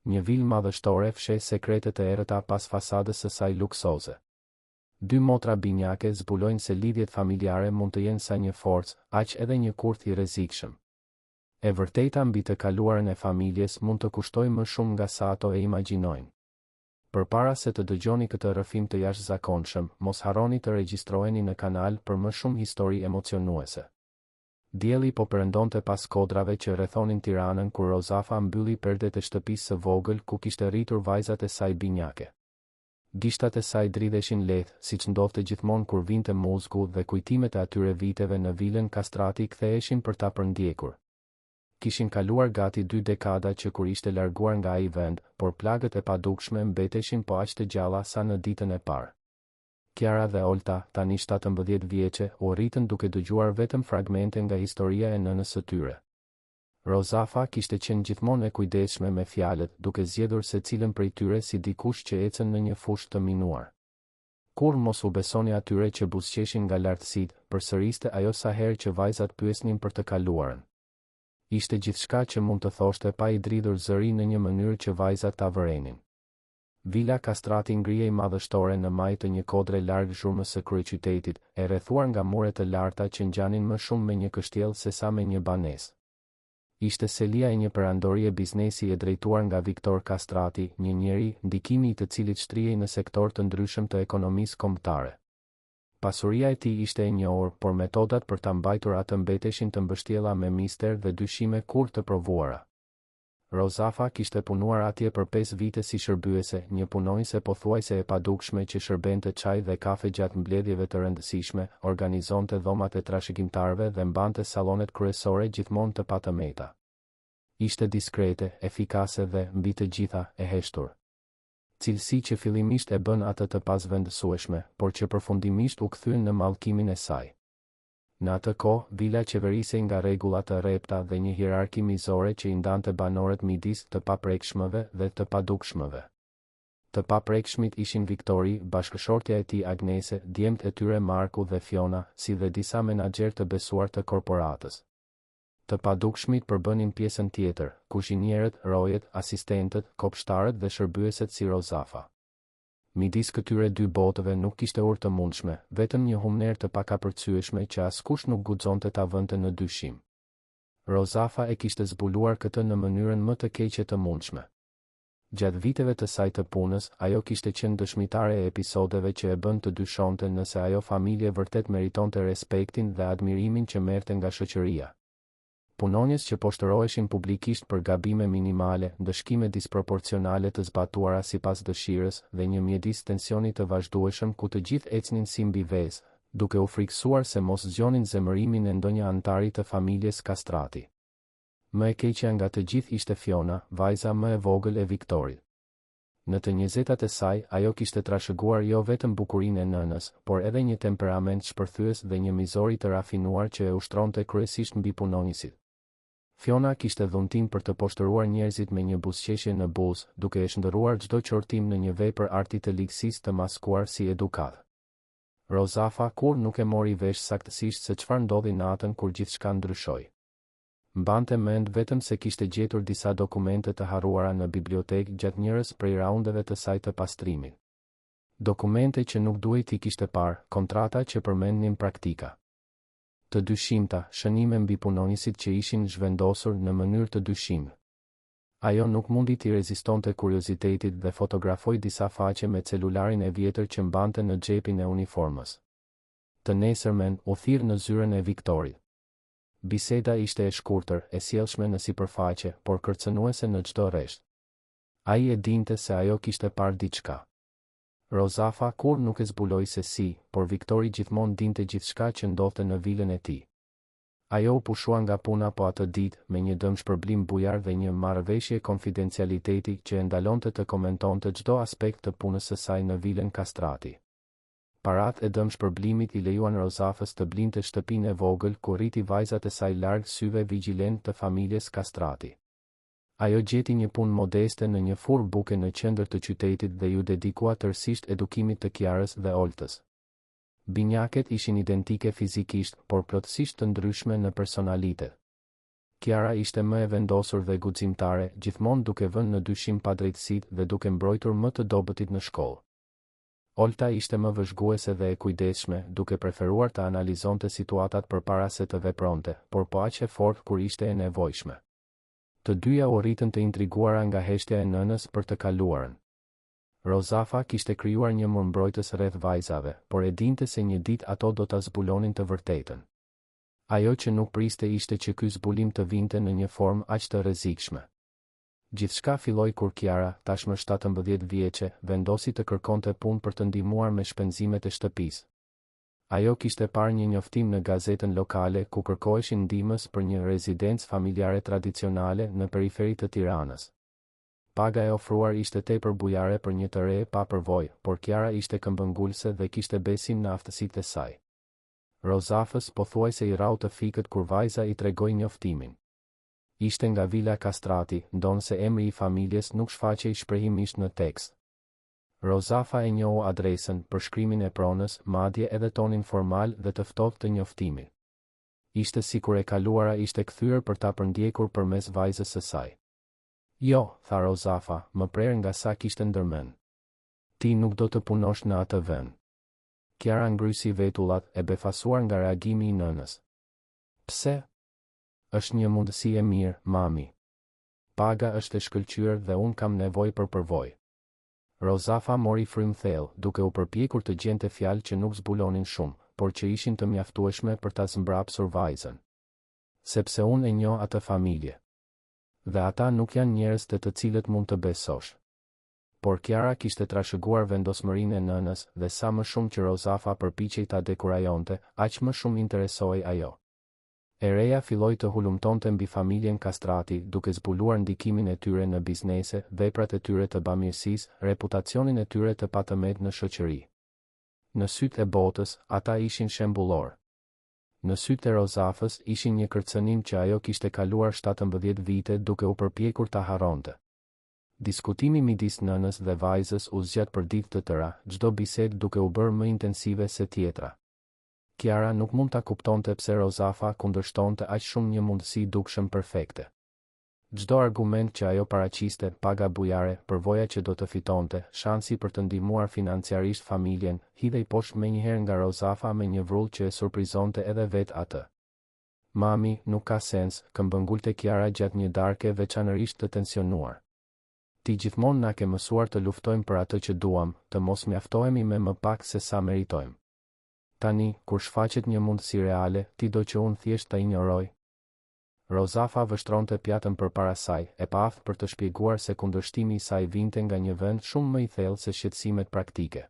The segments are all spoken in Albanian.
Një vilë madhështore fsheh sekretet e errëta pas fasadës së saj luksoze. Dy motra binjake zbulojnë se lidhjet familjare mund të jenë sa një forcë, aq edhe një kurth i rrezikshëm. E vërteta mbi të kaluarën e familjes mund të kushtojë më shumë nga sa ato e imagjinojnë. Përpara se të dëgjoni këtë rrëfim të jashtëzakonshëm, mos harroni të regjistroheni në kanal për më shumë histori emocionuese. Dielli po perëndonte pas kodrave që rrethonin Tiranën kur Rozafa mbylli perdet e shtëpisë së vogël ku kishte rritur vajzat e saj binjake. Gishtat e saj dridheshin lehtë, siç ndodhte gjithmonë kur vinte muzgu dhe kujtimet e atyre viteve në vilën Kastrati ktheheshin për ta përndjekur. Kishin kaluar gati 2 dekada që kur ishte larguar nga ai vend, por plagët e padukshme mbeteshin po aq të gjalla sa në ditën e parë. Kiara dhe Olta, tani 17 vjeçe, u rritën duke dëgjuar vetëm fragmente nga historia e nënës së tyre. Rozafa kishte qenë gjithmonë e kujdesshme me fjalët, duke zgjedhur secilën prej tyre si dikush që ecën në një fushë të minuar. Kur mos u besoni atyre që buzëqeshin nga lartësitë, përsëriste ajo sa herë që vajzat pyesnin për të kaluarën. Ishte gjithçka që mund të thoshte pa i dridhur zëri në një mënyrë që vajzat ta vërenin. Vila Kastrati ngrihej madhështore në maj të një kodre larg zhurmës së kryeqytetit, e rrethuar nga mure të larta që ngjanin më shumë me një kështjell sesa me një banesë. Ishte selia e një perandorie biznesi e drejtuar nga Viktor Kastrati, një njeri, ndikimi i të cilit shtrihej në sektor të ndryshëm të ekonomisë kombëtare. Pasuria e tij ishte e njohur, por metodat për ta mbajtur atë mbeteshin të mbështjella me mister dhe dyshime kur të provuara. Rozafa kishte punuar atje për 5 vite si shërbyese, një punonjëse pothuajse e padukshme që shërbente çaj dhe kafe gjatë mbledhjeve të rëndësishme, organizonte dhomat e trashëgimtarëve dhe mbante sallonet kryesore gjithmonë të patëmeta. Ishte diskrete, efikase dhe, mbi të gjitha, e heshtur. Cilësi që fillimisht e bën atë të pasvendësueshme, por që përfundimisht u kthyen në mallkimin e saj. Në atë kohë, vila qeverisej nga rregulla të rrepta dhe një hierarki mizore që i ndante banorët midis të paprekshmëve dhe të padukshmëve. Të paprekshmit ishin Viktori, bashkëshortja e tij Agnese, djemt e tyre Marku dhe Fiona, si dhe disa menaxher të besuar të korporatës. Të padukshmit përbënin pjesën tjetër, kuzhinierët, rojet, asistentët, kopshtarët dhe shërbyeset si Rozafa. Midis këtyre dy botëve nuk kishte urë të mundshme, vetëm një humner të pakapërcyeshme që askush nuk guxonte ta vënte në dyshim. Rozafa e kishte zbuluar këtë në mënyrën më të keqe të mundshme. Gjatë viteve të saj të punës, ajo kishte qenë dëshmitare e episodeve që e bën të dyshonte nëse ajo familje vërtet meritonte respektin dhe admirimin që merrte nga shoqëria. Punonjës që poshtëroheshin publikisht për gabime minimale, ndëshkime disproporcionale të zbatuara sipas dëshirës dhe një mjedis tensioni të vazhdueshëm ku të gjithë ecnin si mbi vezë, duke u frikësuar se mos zgjonin zemërimin e ndonjë antari të familjes Kastrati. Më e keqja nga të gjithë ishte Fiona, vajza më e vogël e Viktorit. Në të 20-tat e saj, ajo kishte trashëguar jo vetëm bukurinë e nënës, por edhe një temperament shpërthyes dhe një mizori të rafinuar që e ushtronte kryesisht mbi punonjësit. Fiona kishte dhuntin për të poshtëruar njerëzit me një buzëqeshje në buzë, duke e shndërruar çdo qortim në një vepër arti të ligësisë të maskuar si edukat. Rozafa kur nuk e mori vesh saktësisht se çfarë ndodhi natën kur gjithçka ndryshoi. Mbante mend vetëm se kishte gjetur disa dokumente të harruara në bibliotekë gjatë njërës prej raundeve të saj të pastrimit. Dokumente që nuk duhej t'i kishte parë, kontrata që përmendnin praktika të dyshimta, shënime mbi punonjësit që ishin zhvendosur në mënyrë të dyshimshme. Ajo nuk mundi t'i rezistonte kuriozitetit dhe fotografoi disa faqe me celularin e vjetër që mbante në xhepin e uniformës. Të nesërmen u thirr në zyrën e Viktorit. Biseda ishte e shkurtër, e sjellshme në sipërfaqe, por kërcënuese në çdo rresht. Ai e dinte se ajo kishte parë diçka. Rozafa kur nuk e zbuloi se si, por Viktori gjithmonë dinte gjithçka që ndodhte në vilën e tij. Ajo u pushua nga puna po atë ditë me një dëmshpërblim bujar dhe një marrëveshje konfidencialiteti që e ndalonte të komentonte çdo aspekt të punës së saj në vilën Kastrati. Paratë e dëmshpërblimit i lejuan Rozafës të blinte shtëpinë e vogël ku rriti vajzat e saj larg syve vigjilent të familjes Kastrati. Ajo gjeti një punë modeste në një furrë buke në qendër të qytetit dhe ju dedikua tërësisht edukimit të Kiarës dhe Oltës. Binjaket ishin identike fizikisht, por plotësisht të ndryshme në personalitet. Kiara ishte më e vendosur dhe guximtare, gjithmonë duke vënë në dyshim padrejtësitë dhe duke mbrojtur më të dobëtit në shkollë. Olta ishte më vëzhguese dhe e kujdesshme, duke preferuar të analizonte situatat përpara se të vepronte, por po aq e fortë kur ishte e nevojshme. Të dyja u rritën të intriguara nga heshtja e nënës për të kaluarën. Rozafa kishte krijuar një murmbrojtës rreth vajzave, por e dinte se një ditë ato do ta zbulonin të vërtetën. Ajo që nuk priste ishte që ky zbulim të vinte në një formë aq të rrezikshme. Gjithçka filloi kur Kiara, tashmë 17 vjeçe, vendosi të kërkonte punë për të ndihmuar me shpenzimet e shtëpisë. Ajo kishte parë një njoftim në gazetën lokale ku kërkoheshin ndihmës për një rezidencë familjare tradicionale në periferi të Tiranës. Paga e ofruar ishte tepër bujare për një të re pa përvojë, por Kiara ishte këmbëngulëse dhe kishte besim në aftësitë e saj. Rozafës pothuajse i rau të fikët kur vajza i tregoi njoftimin. Ishte nga Vila Kastrati, ndonse emri i familjes nuk shfaqej shprehimisht në tekst. Rozafa e njohu adresën, përshkrimin e pronës, madje edhe tonin formal dhe të ftohtë të njoftimit. Ishte sikur e kaluara ishte kthyer për ta përndjekur përmes vajzës së saj. Jo, tha Rozafa, më prerë nga sa kishte ndërmend. Ti nuk do të punosh në atë vend. Kiara ngrysi vetullat, e befasuar nga reagimi i nënës. Pse? Është një mundësi e mirë, mami. Paga është e shkëlqyer dhe unë kam nevojë për përvojë. Rozafa mori frymë thellë, duke u përpjekur të gjente fjalë që nuk zbulonin shumë, por që ishin të mjaftueshme për ta zmbrapsur vajzën. Sepse unë e njoh atë familje. Dhe ata nuk janë njerëz të cilët mund të besosh. Por Kiara kishte trashëguar vendosmërinë e nënës dhe sa më shumë që Rozafa përpiqej ta dekurajonte, aq më shumë interesoi ajo. E reja filloi të hulumtonte mbi familjen Kastrati, duke zbuluar ndikimin e tyre në biznese, veprat e tyre të bamirësisë, reputacionin e tyre të patëmet në shoqëri. Në sytë e botës, ata ishin shembullor. Në sytë e Rozafës ishin një kërcënim që ajo kishte kaluar 17 vite duke u përpjekur ta harronte. Diskutimi midis nënës dhe vajzës u zgjat për ditë të tëra, çdo bisedë duke u bërë më intensive se tjetra. Kiara nuk mund ta kuptonte pse Rozafa kundërshtonte aq shumë një mundësi dukshëm perfekte. Çdo argument që ajo paraqiste, paga bujare, përvoja që do të fitonte, shansi për të ndihmuar financiarisht familjen, hidhej poshtë menjëherë nga Rozafa me një vrull që e surprizonte edhe vetë atë. Mami, nuk ka sens, këmbëngulte Kiara gjatë një darke veçanërisht të tensionuar. Ti gjithmonë na ke mësuar të luftojmë për atë që duam, të mos mjaftohemi me më pak se sa meritojmë. Tani, kur shfaqet një mundësi reale, ti do që unë thjesht ta injoroj. Rozafa vështronte pjatën përpara saj, e paaft për të shpjeguar se kundërshtimi i saj vinte nga një vend shumë më i thellë se shqetësimet praktike.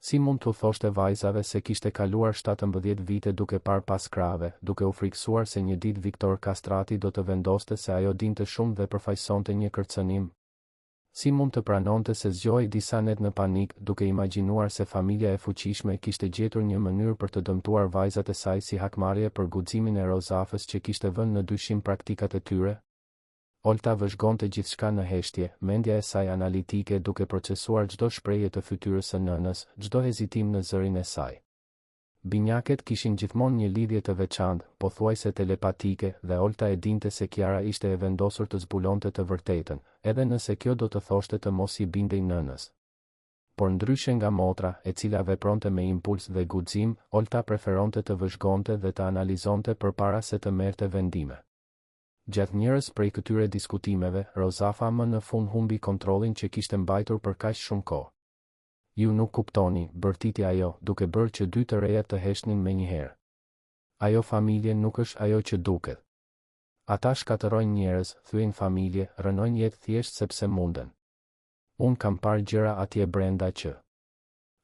Si mund t'u thoshte vajzave se kishte kaluar 17 vite duke parë pas krave, duke u friksuar se një ditë Viktor Kastrati do të vendoste se ajo dinte shumë dhe përfaqësonte një kërcënim? Si mund të pranonte se zgjoi disa net në panik, duke imagjinuar se familja e fuqishme kishte gjetur një mënyrë për të dëmtuar vajzat e saj si hakmarrje për guximin e Rozafës që kishte vënë në dyshim praktikat e tyre? Olta vëzhgonte gjithçka në heshtje, mendja e saj analitike duke procesuar çdo shprehje të fytyrës së nënës, çdo hezitim në zërin e saj. Binjaket kishin gjithmonë një lidhje të veçantë, pothuajse telepatike, dhe Olta e dinte se Kiara ishte e vendosur të zbulonte të vërtetën, edhe nëse kjo do të thoshte të mos i bindej nënës. Por ndryshe nga motra, e cila vepronte me impuls dhe guxim, Olta preferonte të vëzhgonte dhe të analizonte përpara se të merrte vendime. Gjatë njërës prej këtyre diskutimeve, Rozafa më në fund humbi kontrollin që kishte mbajtur për kaq shumë kohë. Ju nuk kuptoni, bërtiti ajo, duke bërë që dy të rejat të heshnin me njëherë. Ajo familje nuk është ajo që duket. Ata shkatërojnë njerëz, thyen familje, rënojnë jetë thjesht sepse munden. Unë kam parë gjëra atje brenda që.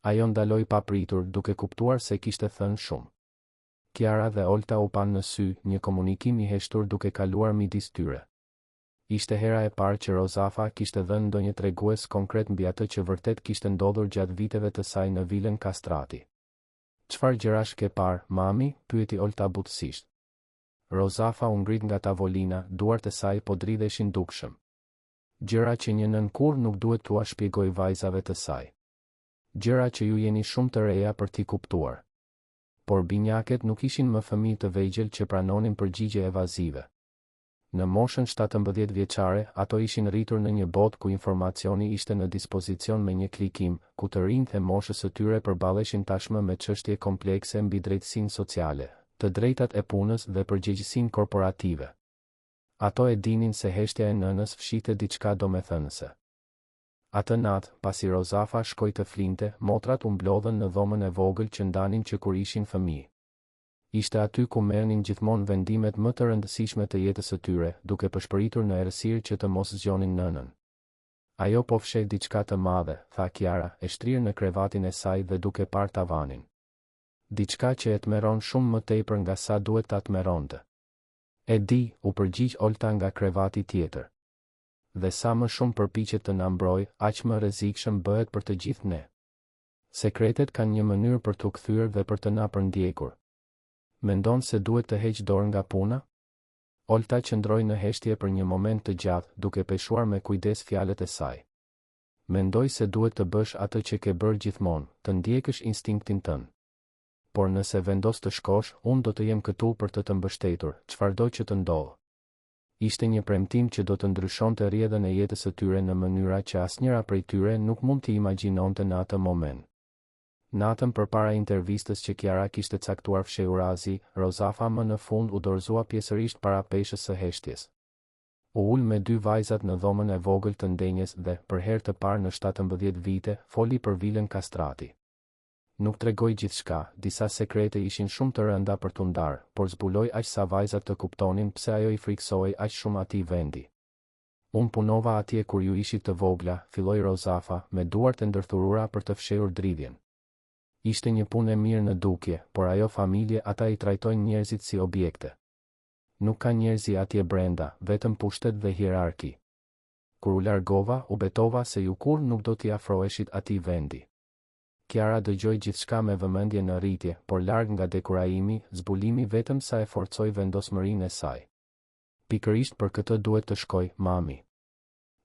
Ajo ndaloi papritur, duke kuptuar se kishte thënë shumë. Kiara dhe Olta u pan në sy, një komunikim i heshtur duke kaluar midis tyre. Ishte hera e parë që Rozafa kishte dhënë ndonjë tregues konkret mbi atë që vërtet kishte ndodhur gjatë viteve të saj në Vilën Kastrati. Çfarë gjërash ke parë, mami? Pyeti Olta butësisht. Rozafa u ngrit nga tavolina, duart e saj po dridheshin dukshëm. Gjëra që një nën kurrë nuk duhet t'ua shpjegoj vajzave të saj. Gjëra që ju jeni shumë të reja për t'i kuptuar. Por binjaket nuk ishin më fëmijë të vegjël që pranonin përgjigje evazive. Në moshën 17 vjeçare, ato ishin rritur në një botë ku informacioni ishte në dispozicion me një klikim, ku të rinjtë e moshës së tyre përballeshin tashmë me çështje komplekse mbi drejtësinë sociale, të drejtat e punës dhe përgjegjësinë korporative. Ato e dinin se heshtja e nënës fshite diçka domethënëse. Atë natë, pasi Rozafa shkoi të flinte, motrat u mblodhen në dhomën e vogël që ndanin që kur ishin fëmijë. Ishte aty ku merrnin gjithmonë vendimet më të rëndësishme të jetës së tyre, duke përshpëritur në errësirë që të mos zgjonin nënën. Ajo po fsheh diçka të madhe, tha Kiara, e shtrirë në krevatin e saj dhe duke parë tavanin. Diçka që e tmerron shumë më tepër nga sa duhet ta tmerronte. E di, u përgjigj Olta nga krevati tjetër. Dhe sa më shumë përpiqet të na mbrojë, aq më rrezikshëm bëhet për të gjithë ne. Sekretet kanë një mënyrë për t'u kthyer dhe për të na përndjekur. Mendon se duhet të heq dorë nga puna? Olta qëndroi në heshtje për një moment të gjatë, duke peshuar me kujdes fjalët e saj. Mendoj se duhet të bësh atë që ke bërë gjithmonë, të ndjekësh instinktin tënd. Por nëse vendos të shkosh, unë do të jem këtu për të mbështetur, çfarëdo që të ndodhë. Ishte një premtim që do të ndryshonte rrjedhën e jetës së tyre në mënyra që asnjëra prej tyre nuk mund t'i imagjinonte në atë moment. Natën përpara intervistës që Kiara kishte caktuar fshehurazi, Rozafa më në fund u dorëzua pjesërisht para peshës së heshtjes. U ul me dy vajzat në dhomën e vogël të ndenjes dhe, për herë të parë në 17 vite, foli për Vilën Kastrati. Nuk tregoi gjithçka, disa sekrete ishin shumë të rënda për t'u ndarë, por zbuloi aq sa vajzat të kuptonin pse ajo i friksohej aq shumë atij vendi. Unë punova atje kur ju ishit të vogla, filloi Rozafa, me duart e ndërthurura për të fshehur dridhjen. Ishte një punë e mirë në dukje, por ajo familje ata i trajtojnë njerëzit si objekte. Nuk ka njerëzi atje brenda, vetëm pushtet dhe hierarki. Kur u largova, u betova se ju kur nuk do t'i afroheshit atij vendi. Kiara dëgjoi gjithçka me vëmendje në rritje, por larg nga dekurajimi, zbulimi vetëm sa e forcoi vendosmërinë e saj. Pikërisht për këtë duhet të shkoj, mami.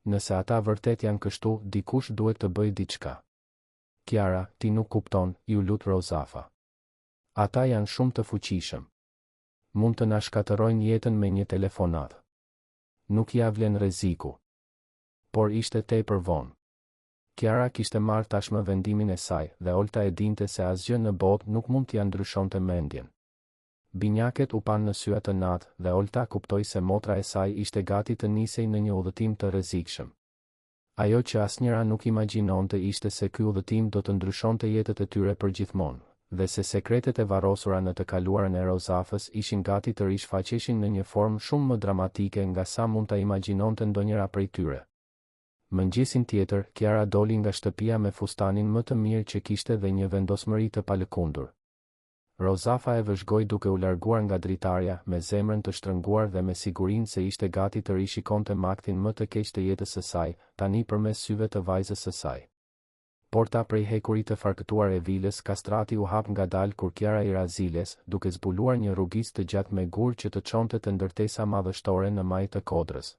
Nëse ata vërtet janë kështu, dikush duhet të bëjë diçka. Kiara, ti nuk kupton, ju lut Rozafa. Ata janë shumë të fuqishëm. Mund të na shkatërrojnë jetën me një telefonat. Nuk ja vlen rreziku. Por ishte tepër vonë. Kiara kishte marrë tashmë vendimin e saj dhe Olta e dinte se asgjë në botë nuk mund t'ia ndryshonte mendjen. Binjaket u pan në sy atë natë dhe Olta kuptoi se motra e saj ishte gati të nisej në një udhëtim të rrezikshëm. Ajo që asnjëra nuk imagjinonte ishte se ky udhëtim do të ndryshonte jetët e tyre përgjithmonë, dhe se sekretet e varrosura në të kaluarën e Rozafës ishin gati të rishfaqeshin në një formë shumë më dramatike nga sa mund ta imagjinonte ndonjëra prej tyre. Mëngjesin tjetër, Kiara doli nga shtëpia me fustanin më të mirë që kishte dhe një vendosmëri të palëkundur. Rozafa e vëzhgoi duke u larguar nga dritarja, me zemrën të shtrënguar dhe me sigurinë se ishte gati të rishikonte maktin më të keq të jetës së saj, tani përmes syve të vajzës së saj. Porta prej hekurit të farkëtuar e Vilës Kastrati u hap ngadalë kur Kiara i ra ziles, duke zbuluar një rrugicë të gjatë me gur që të çonte të ndërtesa madhështore në majë të Kodrës.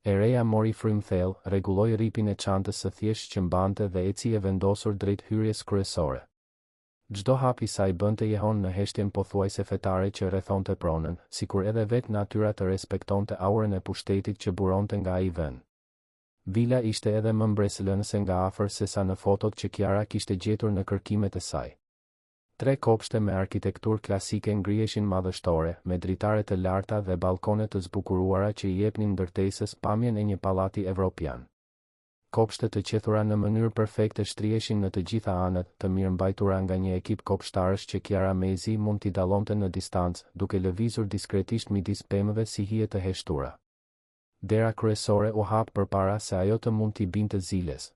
E reja mori frym thellë, rregulloi rripin e çantës së thjeshtë që mbante dhe eci e vendosur drejt hyrjes kryesore. Çdo hap i saj bënte jehon në heshtjen pothuajse fetare që rrethonte pronën, sikur edhe vetë natyra të respektonte aurën e pushtetit që buronte nga ai vend. Vila ishte edhe më mbresëlënëse nga afër se sa në fotot që Kiara kishte gjetur në kërkimet e saj. 3 kopshte me arkitekturë klasike ngriheshin madhështore, me dritare të larta dhe balkone të zbukuruara që i jepnin ndërtesës pamjen e një pallati evropian. Kopshtet të qethura në mënyrë perfekte shtriheshin në të gjitha anët, të mirëmbajtura nga një ekip kopshtarësh që Kiara Mezi mund t'i dallonte në distancë, duke lëvizur diskretisht midis pemëve si hije të heshtura. Dera kryesore u hap përpara se ajo të mund t'i binte ziles.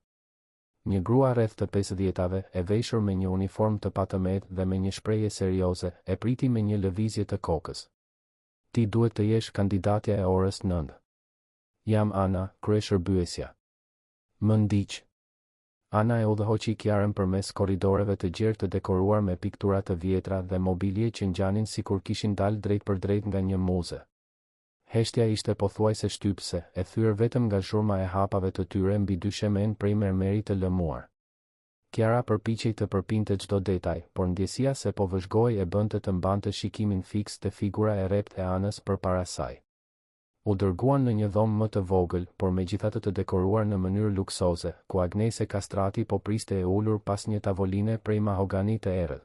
Një grua rreth të 50-tave, e veshur me një uniform të patëmet dhe me një shprehje serioze, e priti me një lëvizje të kokës. Ti duhet të jesh kandidatja e orës 9. Jam Ana, kryeshërbyesja. Më ndiq. Ana e udhëhoqi Kiarën përmes korridoreve të gjerë të dekoruar me piktura të vjetra dhe mobilje që ngjanin sikur kishin dalë drejt për drejt nga një muze. Heshtja ishte pothuajse shtypse, e thyer vetëm nga zhurma e hapave të tyre mbi 2 shemen prej mermeri të lëmuar. Kiara përpiqej të përpinte çdo detaj, por ndjesia se po vëzhgohej e bënte të mbante shikimin fiks te figura e rrept e Anës përpara saj. U dërguan në një dhomë më të vogël, por megjithatë të dekoruar në mënyrë luksoze, ku Agnese Castrati po priste e ulur pas një tavoline prej mahogani të errët.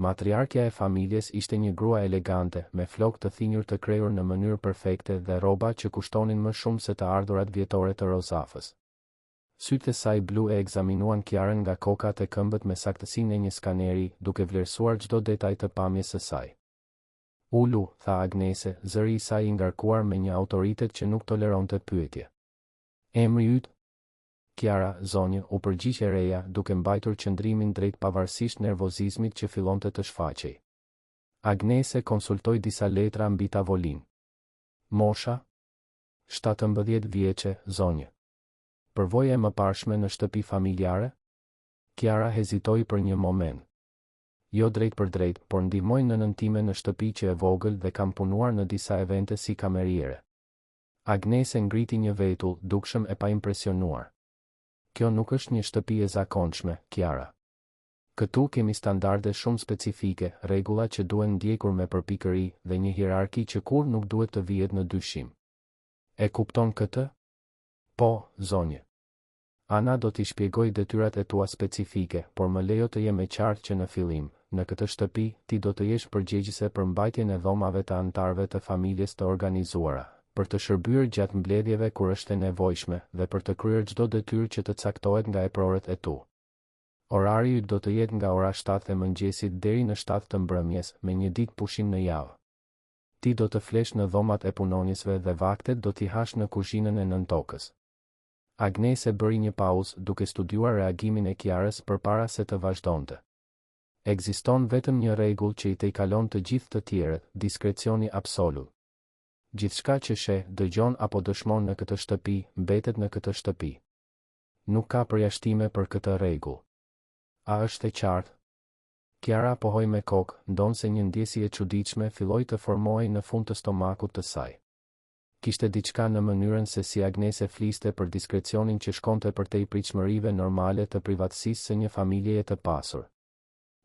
Matriarkja e familjes ishte një grua elegante, me flokë të thinjur të krejur në mënyrë perfekte dhe rroba që kushtonin më shumë se të ardhurat vjetore të Rozafës. Sytë e saj blu e ekzaminuan Kiarën nga kokat e këmbët me saktësinë e një skaneri, duke vlerësuar çdo detaj të pamjes së saj. Ulu, tha Agnese, zëri i saj i ngarkuar me një autoritet që nuk toleronte pyetje. Emri yt? Kiara, zonjë, u përgjigj e reja, duke mbajtur qëndrimin drejt pavarësisht nervozizmit që fillonte të shfaqej. Agnese konsultoi disa letra mbi tavolinë. Mosha? 17 vjeçe, zonjë. Përvoja e mëparshme në shtëpi familjare? Kiara hezitoi për një moment. Jo drejt për drejt, por ndihmoj nënën time në shtëpi që e vogël dhe kam punuar në disa evente si kameriere. Agnese ngriti një vetull, dukshëm e paimpresionuar. Kjo nuk është një shtëpi e zakonshme, Kiara. Këtu kemi standarde shumë specifike, rregulla që duhen ndjekur me përpikëri dhe një hierarki që kur nuk duhet të vihet në dyshim. E kupton këtë? Po, zonjë. Ana do t'i shpjegoj detyrat e tua specifike, por më lejo të jem e qartë që në fillim, në këtë shtëpi, ti do të jesh përgjegjëse për mbajtjen e dhomave të antarëve të familjes të organizuara, për të shërbyer gjatë mbledhjeve kur është e nevojshme dhe për të kryer çdo detyrë që të caktohet nga eprorët e tu. Orari yt do të jetë nga ora 7 e mëngjesit deri në 7 të mbrëmjes, me një ditë pushim në javë. Ti do të flesh në dhomat e punonjësve dhe vaktet do t'i hash në kuzhinën e nëntokës. Agnese bëri një pauzë duke studiuar reagimin e Kiarës përpara se të vazhdonte. Ekziston vetëm një rregull që i tejkalon të gjithë të tjerët, diskrecioni absolut. Gjithçka që sheh, dëgjon apo dëshmon në këtë shtëpi, mbetet në këtë shtëpi. Nuk ka përjashtime për këtë rregull. A është e qartë? Kiara pohoi me kokë, ndonse një ndjesi e çuditshme filloi të formohej në fund të stomakut të saj. Kishte diçka në mënyrën se si Agnese fliste për diskrecionin që shkonte përtej pritshmërive normale të privatësisë së një familjeje të pasur.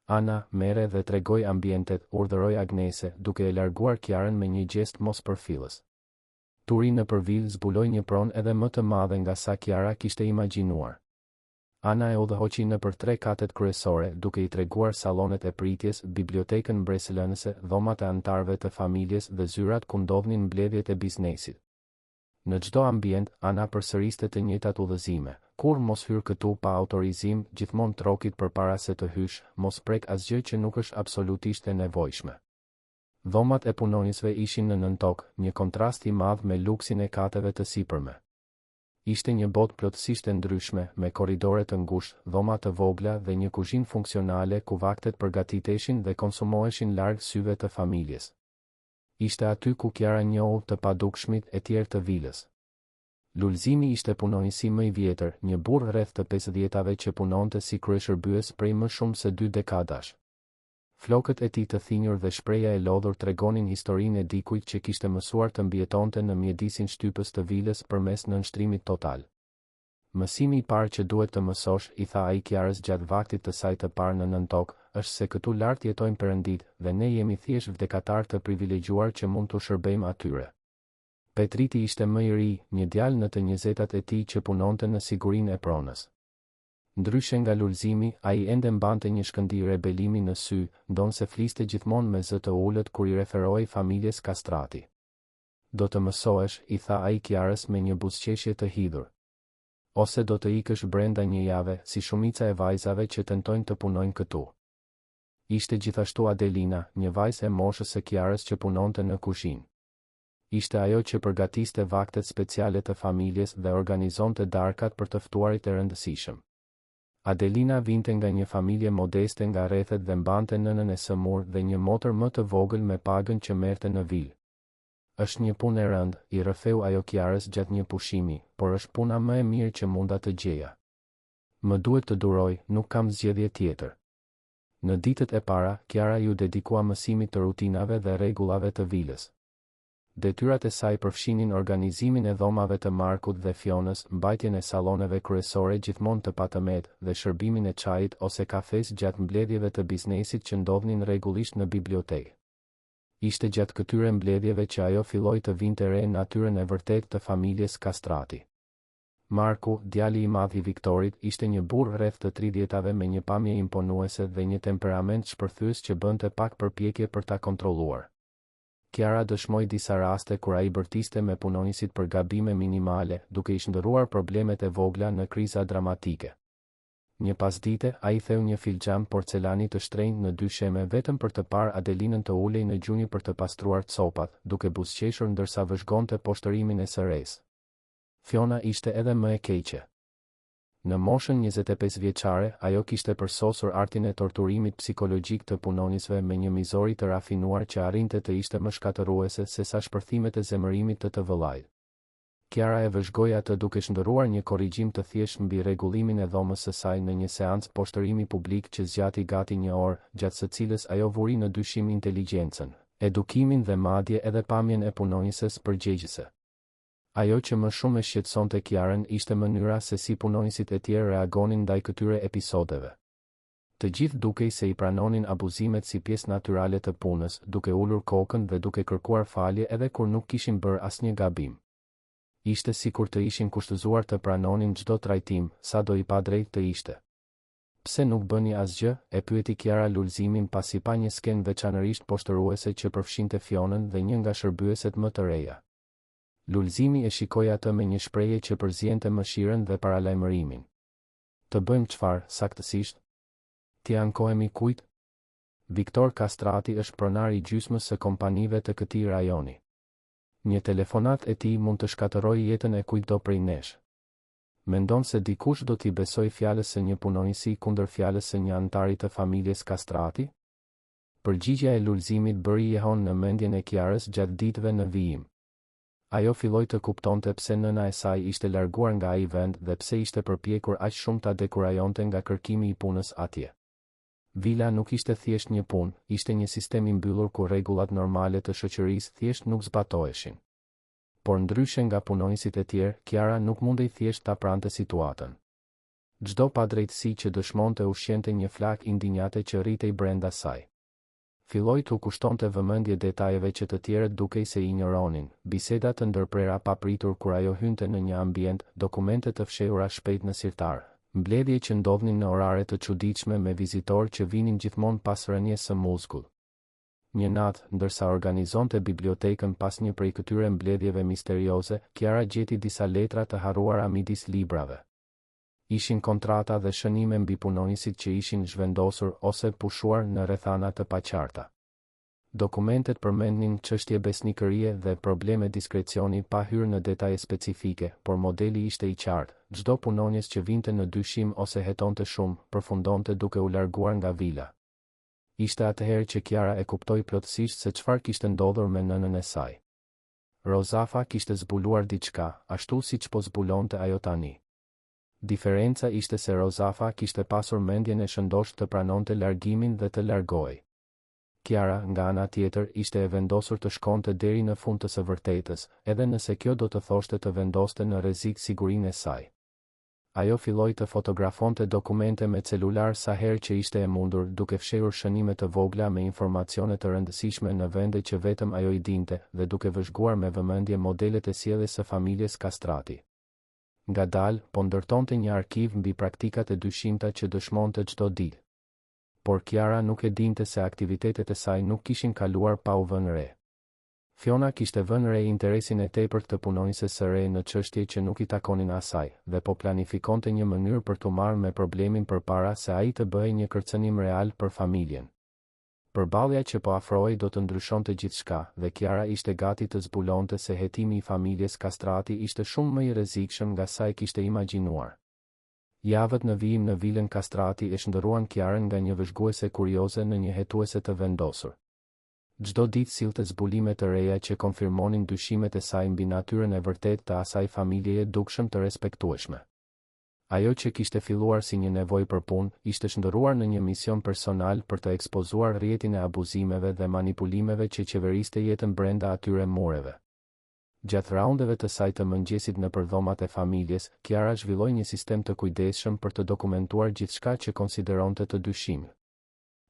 Ana, merre dhe tregoj ambientet, urdhëroi Agnese, duke e larguar Kiarën me një gjest mos përfillës. Turi në përvil zbuloi një pronë edhe më të madhe nga sa Kiara kishte imagjinuar. Ana e udhëhoqi nëpër 3 katet kryesore, duke i treguar sallonet e pritjes, bibliotekën mbretëlënëse, dhomat e antarëve të familjes dhe zyrat ku ndodhnin mbledhjet e biznesit. Në çdo ambient, Ana përsëriste të njëjtat udhëzime. Kur mos hyr këtu pa autorizim, gjithmonë trokit përpara se të hysh, mos prek asgjë që nuk është absolutisht e nevojshme. Dhomat e punonjësve ishin në nëntokë, një kontrast i madh me luksin e kateve të sipërme. Ishte një botë plotësisht e ndryshme, me korridore të ngushtë, dhoma të vogla dhe një kuzhinë funksionale ku vaktet përgatiteshin dhe konsumoheshin larg syve të familjes. Ishte aty ku Kiara njohu të padukshmit e tjerë të vilës. Lulzimi ishte punonjësi më i vjetër, një burr rreth të 50-tave që punonte si kryeshërbyes prej më shumë se 2 dekadash. Flokët e tij të thinjur dhe shpreha e lodhur tregonin historinë e dikujt që kishte mësuar të mbjetonte në mjedisin shtypës të vilës përmes nënshtrimit total. Mësimi i parë që duhet të mësosh, i tha ai Kiarës gjatë vaktit të saj të parë në nëntokë, është se këtu lart jetojnë perëndit dhe ne jemi thjesht vdekatar të privilegjuar që mund t'u shërbejmë atyre. Petriti ishte më i ri, një djalë në të 20-tat e tij që punonte në sigurinë e pronës. Ndryshe nga lulzimi, ai ende mbante një shkëndij rebelimi në sy, ndonse fliste gjithmonë me zë të ulët kur i referohej familjes Castrati. Do të mësohesh, i tha ai Kiarës me një buzëqeshje të hidhur. Ose do të ikësh brenda një jave, si shumica e vajzave që tentojnë të punojnë këtu. Ishte gjithashtu Adelina, një vajzë e moshës së Kiarës që punonte në kuzhinë. Ishte ajo që përgatiste vaktet speciale të familjes dhe organizonte darkat për të ftuarit e rëndësishëm. Adelina vinte nga një familje modeste nga rrethet dhe mbante nënën e sëmur dhe një motër më të vogël me pagën që merrte në vilë. Është një punë e rëndë, i rrëfeu ajo Kiarës gjatë një pushimi, por është puna më e mirë që munda të gjeja. Më duhet të duroj, nuk kam zgjedhje tjetër. Në ditët e para, Kiara ju dedikua mësimit të rutinave dhe rregullave të vilës. Detyrat e saj përfshinin organizimin e dhomave të Markut dhe Fionës, mbajtjen e salloneve kryesore gjithmonë të patëmet dhe shërbimin e çajit ose kafes gjatë mbledhjeve të biznesit që ndodhnin rregullisht në bibliotekë. Ishte gjatë këtyre mbledhjeve që ajo filloi të vinte re natyrën e vërtetë të familjes Castrati. Marku, djali i madh i Viktorit, ishte një burr rreth të 30-tave me një pamje imponuese dhe një temperament shpërthyes që bënte pak përpjekje për ta kontrolluar. Kiara dëshmoi disa raste kur ai bërtiste me punonjësit për gabime minimale, duke i shndërruar problemet e vogla në kriza dramatike. Një pasdite, ai theu një filxham porcelani të shtrenjtë në 2 sheme vetëm për të parë Adelinën të ulej në gjunjë për të pastruar copat, duke buzëqeshur ndërsa vëzhgonte poshtërimin e sëres. Fiona ishte edhe më e keqe. Në moshën 25 vjeçare, ajo kishte përsosur artin e torturimit psikologjik të punonjësve me një mizori të rafinuar që arrinte të ishte më shkatëruese se sa shpërthimet e zemërimit të vëllait. Kiara e vëzhgoi atë duke shndërruar një korrigjim të thjeshtë mbi rregullimin e dhomës së saj në një seancë poshtërimi publik që zgjati gati 1 orë, gjatë së cilës ajo vuri në dyshim inteligjencën, edukimin dhe madje edhe pamjen e punonjëses përgjegjëse. Ajo që më shumë e shqetësonte Kiarën ishte mënyra se si punonjësit e tjerë reagonin ndaj këtyre episodeve. Të gjithë dukej se i pranonin abuzimet si pjesë natyrale të punës, duke ulur kokën dhe duke kërkuar falje edhe kur nuk kishin bërë asnjë gabim. Ishte sikur të ishin kushtëzuar të pranonin çdo trajtim, sado i padrejtë të ishte. Pse nuk bëni asgjë? E pyeti Kiara Lulzimin pasi pa një skenë veçanërisht poshtëruese që përfshinte Fionën dhe një nga shërbyeset më të reja. Lulzimi e shikoi atë me një shprehje që përziente mëshirën dhe paralajmërimin. Të bëjmë çfarë, saktësisht? Ti ankohemi kujt? Viktor Castrati është pronar i gjysmës së kompanive të këtij rajoni. Një telefonat e tij mund të shkatërrojë jetën e kujtdo prej nesh. Mendon se dikush do t'i besoj fjalës së një punonjësi kundër fjalës së një antari të familjes Castrati? Përgjigjja e Lulzimit bëri jehon në mendjen e Kiarës gjatë ditëve në vijim. Ajo filloi të kuptonte pse nëna e saj ishte larguar nga ai vend dhe pse ishte përpjekur aq shumë ta dekurajonte nga kërkimi i punës atje. Vila nuk ishte thjesht një punë, ishte një sistem i mbyllur ku rregullat normale të shoqërisë thjesht nuk zbatoheshin. Por ndryshe nga punonjësit e tjerë, Kiara nuk mundej thjesht ta prante situatën. Çdo padrejtësi që dëshmonte ushqente një flak indinjate që rritej brenda saj. Filloi t'u kushtonte vëmendje detajeve që të tjerët dukej se i injoronin, biseda të ndërprera papritur kur ajo hynte në një ambient, dokumente të fshehura shpejt në sirtar, mbledhje që ndodhnin në orare të çuditshme me vizitorë që vinin gjithmonë pas rënies së muskul. Një natë, ndërsa organizonte bibliotekën pas një prej këtyre mbledhjeve misterioze, Kiara gjeti disa letra të harruara midis librave. Ishin kontrata dhe shënime mbi punonjësit që ishin zhvendosur ose pushuar në rrethana të paqarta. Dokumentet përmendnin çështje besnikërie dhe probleme diskrecioni pa hyrë në detaje specifike, por modeli ishte i qartë. Çdo punonjës që vinte në dyshim ose hetonte shumë, përfundonte duke u larguar nga vila. Ishte atëherë që Kiara e kuptoi plotësisht se çfarë kishte ndodhur me nënën e saj. Rozafa kishte zbuluar diçka, ashtu siç po zbulonte ajo tani. Diferenca ishte se Rozafa kishte pasur mendjen e shëndosh të pranonte largimin dhe të largohej. Kiara, nga ana tjetër, ishte e vendosur të shkonte deri në fund të së vërtetës, edhe nëse kjo do të thoshte të vendoste në rrezik sigurinë e saj. Ajo filloi të fotografonte dokumente me celular sa herë që ishte e mundur, duke fshehur shënime të vogla me informacione të rëndësishme në vende që vetëm ajo i dinte, dhe duke vëzhguar me vëmendje modelet e sjelljes së familjes Castrati. Ngadalë, po ndërtonte një arkiv mbi praktikat e dyshimta që dëshmonte çdo ditë. Por Kiara nuk e dinte se aktivitetet e saj nuk kishin kaluar pa u vënë re. Fiona kishte vënë re interesin e tepërt të punonjëses së re në çështje që nuk i takonin asaj, dhe po planifikonte një mënyrë për t'u marrë me problemin përpara se ai të bëhej një kërcënim real për familjen. Përballja që po afrohej do të ndryshonte gjithçka, dhe Kiara ishte gati të zbulonte se hetimi i familjes Castrati ishte shumë më i rrezikshëm nga sa e kishte imagjinuar. Javët në vijim në vilën Castrati e shndërruan Kiarën nga një vëzhguese kurioze në një hetuese të vendosur. Çdo ditë sillte zbulime të reja që konfirmonin dyshimet e saj mbi natyrën e vërtetë të asaj familjeje dukshëm të respektueshme. Ajo që kishte filluar si një nevojë për punë, ishte shndërruar në një mision personal për të ekspozuar rrjetin e abuzimeve dhe manipulimeve që qeveriste jetën brenda atyre mureve. Gjatë raundeve të saj të mëngjesit në përdhomat e familjes, Kiara zhvilloi një sistem të kujdesshëm për të dokumentuar gjithçka që konsideronte të dyshim.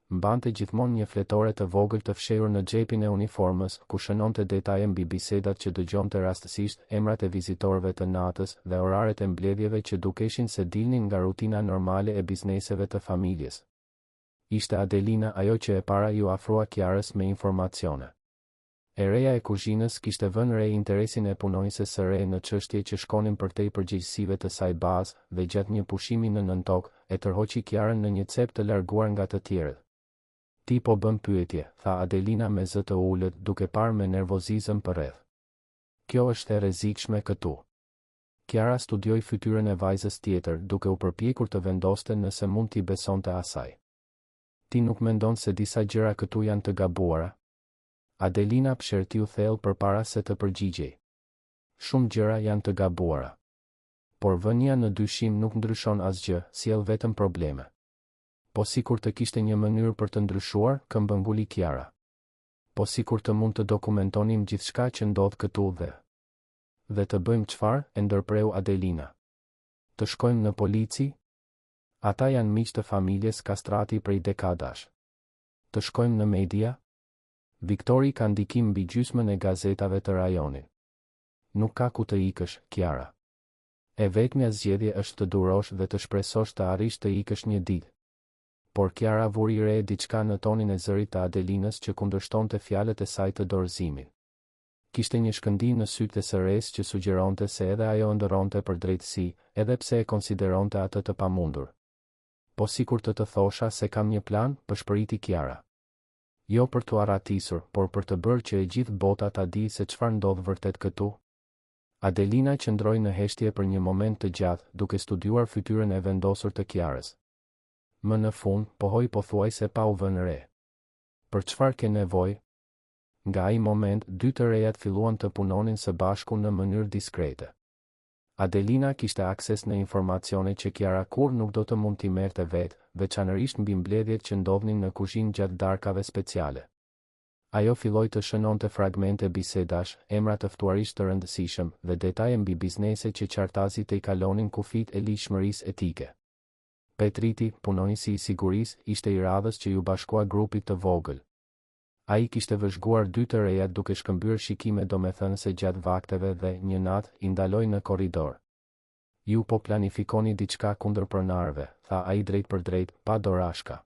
Mbante gjithmonë një fletore të vogël të fshehur në xhepin e uniformës, ku shënonte detaje mbi bisedat që dëgjonte rastësisht, emrat e vizitorëve të natës dhe oraret e mbledhjeve që dukeshin se dilnin nga rutina normale e bizneseve të familjes. Ishte Adelina ajo që e para ju afrua Kiarës me informacione. E reja e kuzhinës kishte vënë re interesin e punonjëses së re në çështje që shkonin përtej përgjegjësive të saj bazë, dhe gjatë një pushimi në nëntokë, e tërhoqi Kiarën në një cep të larguar nga të tjerët. Ti po bën pyetje, tha Adelina me zë të ulët, duke parë me nervozizëm përreth. Kjo është e rrezikshme këtu. Kiara studioi fytyrën e vajzës tjetër, duke u përpjekur të vendoste nëse mund t'i besonte asaj. Ti nuk mendon se disa gjëra këtu janë të gabuara? Adelina pshertiu thellë përpara se të përgjigjej. Shumë gjëra janë të gabuara. Por vënia në dyshim nuk ndryshon asgjë, sjell vetëm probleme. Po sikur të kishte një mënyrë për të ndryshuar, këmbënguli Kiara. Po sikur të mund të dokumentonim gjithçka që ndodh këtu dhe të bëjmë çfarë? E ndërpreu Adelina. Të shkojmë në polici? Ata janë miq të familjes Kastrati prej dekadash. Të shkojmë në media? Viktori ka ndikim mbi gjysmën e gazetave të rajonit. Nuk ka ku të ikësh, Kiara. E vetmja zgjedhje është të durosh dhe të shpresosh të arrish të ikësh një ditë. Por Kiara vuri re diçka në tonin e zërit të Adelinës që kundërshtonte fjalët e saj të dorëzimit. Kishte një shkëndijë në sytë e sëres që sugjeronte se edhe ajo ndëronte për drejtësi, edhe pse e konsideronte atë të pamundur. Po sikur të thosha se kam një plan, pëshpëriti Kiara. Jo për t'u arratisur, por për të bërë që e gjithë bota ta di se çfarë ndodh vërtet këtu. Adelina qëndroi në heshtje për një moment të gjatë, duke studiuar fytyrën e vendosur të Kiarës. Më në fund, pohoi pothuajse pa u vënë re. Për çfarë ke nevojë? Nga ai moment, dy të rejat filluan të punonin së bashku në mënyrë diskrete. Adelina kishte akses në informacione që Kiara kur nuk do të mund t'i merrte vetë, veçanërisht mbi mbledhjet që ndodhnin në kuzhinë gjatë darkave speciale. Ajo filloi të shënonte fragmente bisedash, emra të ftuarisht të rëndësishëm dhe detaje mbi biznese që qartazit e i kalonin kufit e lishmërisë etike. Petriti, punonjësi i sigurisë, ishte i radhës që ju bashkua grupit të vogël. Ai kishte vëzhguar dy të rejat duke shkëmbyer shikime domethënëse gjatë vakteve dhe një natë i ndaloi në korridor. Ju po planifikoni diçka kundër pronarëve, tha ai drejt për drejt, pa dorashka.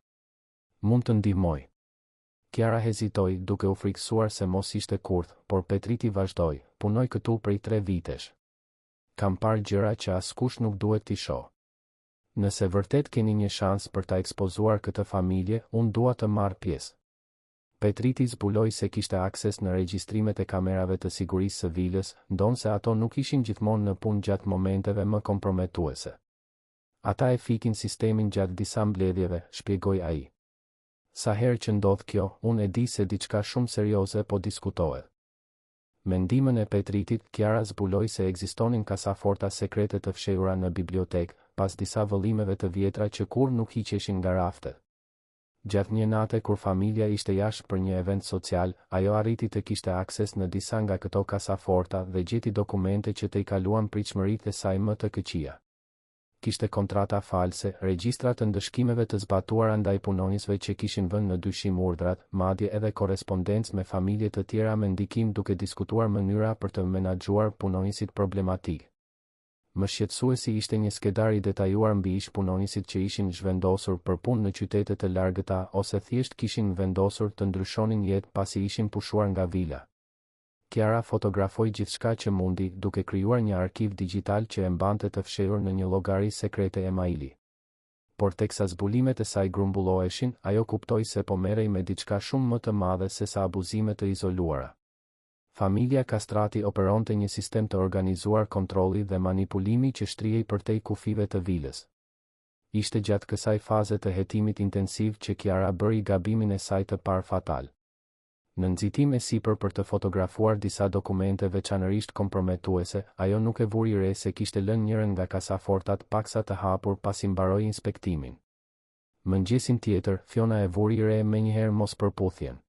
Mund të ndihmoj. Kiara hezitoi, duke u frikësuar se mos ishte kurth, por Petriti vazhdoi, punoj këtu prej 3 vitesh. Kam parë gjëra që askush nuk duhet t'i shoh. Nëse vërtet keni një shans për ta ekspozuar këtë familje, unë dua të marr pjesë. Petriti zbuloi se kishte akses në regjistrimet e kamerave të sigurisë së vilës, ndonse ato nuk ishin gjithmonë në punë gjatë momenteve më komprometuese. Ata e fikin sistemin gjatë disa mbledhjeve, shpjegoi ai. Sa herë që ndodh kjo, unë e di se diçka shumë serioze po diskutohet. Me ndihmën e Petritit, Kiara zbuloi se ekzistonin kasaforta sekrete të fshehura në bibliotekë, pas disa vëllimeve të vjetra që kur nuk hiqeshin nga raftet. Gjatë një nate kur familja ishte jashtë për një event social, ajo arriti të kishte akses në disa nga këto kasaforta dhe gjeti dokumente që të i kaluan pritshmëritë e saj më të këqija. Kishte kontrata false, regjistra të ndëshkimeve të zbatuara ndaj punonjësve që kishin vënë në dyshim urdhrat, madje edhe korrespondencë me familje të tjera me ndikim duke diskutuar mënyra për të menaxhuar punonjësit problematik. Më shqetësuesi ishte një skedar i detajuar mbi ish punonjësit që ishin zhvendosur për punë në qytete të largëta ose thjesht kishin vendosur të ndryshonin jetë pasi ishin pushuar nga vila. Kiara fotografoi gjithçka që mundi, duke krijuar një arkiv digjital që e mbante të fshehur në një llogari sekrete e maili. Por teksa zbulimet e saj grumbulloheshin, ajo kuptoi se po merrej me diçka shumë më të madhe se sa abuzime të izoluara. Familja Kastrati operonte një sistem të organizuar kontrolli dhe manipulimi që shtrihej përtej kufive të vilës. Ishte gjatë kësaj faze të hetimit intensiv që Kiara bëri gabimin e saj të parë fatal. Në nxitim e sipër për të fotografuar disa dokumente veçanërisht komprometuese, ajo nuk e vuri re se kishte lënë njërin nga kasafortat paksa të hapur pasi mbaroi inspektimin. Mëngjesin tjetër, Fiona e vuri re menjëherë mospërputhjen.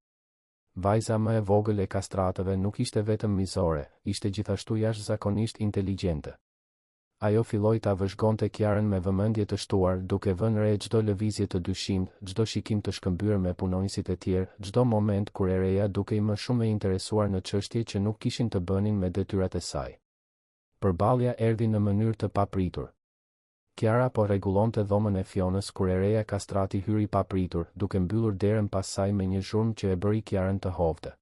Vajza më e vogël e Kastratëve nuk ishte vetëm mizore, ishte gjithashtu jashtëzakonisht inteligjente. ajo filloi ta vëzhgonte Kiarën me vëmendje të shtuar, duke vënë re çdo lëvizje të dyshimt, çdo shikim të shkëmbyer me punonësit e tjerë, çdo moment kur e reja duke i më shumë e interesuar në çështje që nuk kishin të bënin me detyrat e saj. Përballja erdhi në mënyrë të papritur. Kiara po rregullonte dhomën e Fionës kur e reja kastrati hyri papritur, duke mbyllur derën pas saj me një zhurmë që e bëri Kiarën të hovte.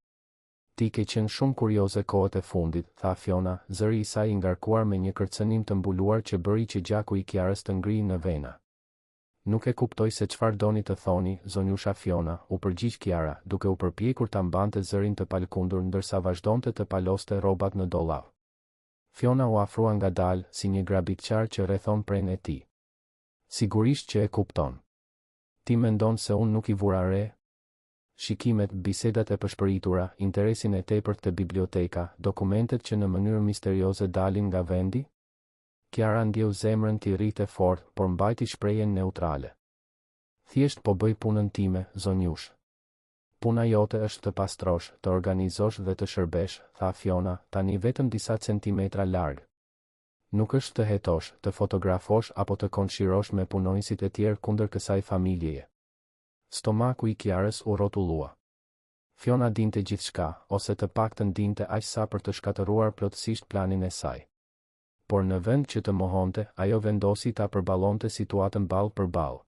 Ti ke qenë shumë kurioze kohët e fundit, tha Fiona, zëri i saj i ngarkuar me një kërcënim të mbuluar që bëri që gjaku i Kiarës të ngrihej në vena. Nuk e kuptoj se çfarë doni të thoni, zonjusha Fiona, u përgjigj Kiara, duke u përpjekur ta mbante zërin të palkundur ndërsa vazhdonte të paloste rrobat në dollap. Fiona u afrua ngadalë, si një grabitqar që rrethon prenë e tij. Sigurisht që e kupton. Ti mendon se unë nuk i vura re? Shikimet, bisedat e përshpëritura, interesin e tepërt te biblioteka, dokumentet që në mënyrë misterioze dalin nga vendi? Kiara ndjeu zemrën t'i rrite fort, por mbajti shprehjen neutrale. Thjesht po bëj punën time, zonjush. Puna jote është të pastrosh, të organizosh dhe të shërbesh, tha Fiona, tani vetëm disa centimetra larg. Nuk është të hetosh, të fotografosh apo të konshirosh me punonësit e tjerë kundër kësaj familjeje. Stomaku i Kiarës u rrotullua. Fiona dinte gjithçka, ose të paktën dinte aq sa për të shkatëruar plotësisht planin e saj. Por në vend që të mohonte, ajo vendosi ta përballonte situatën ball për ball.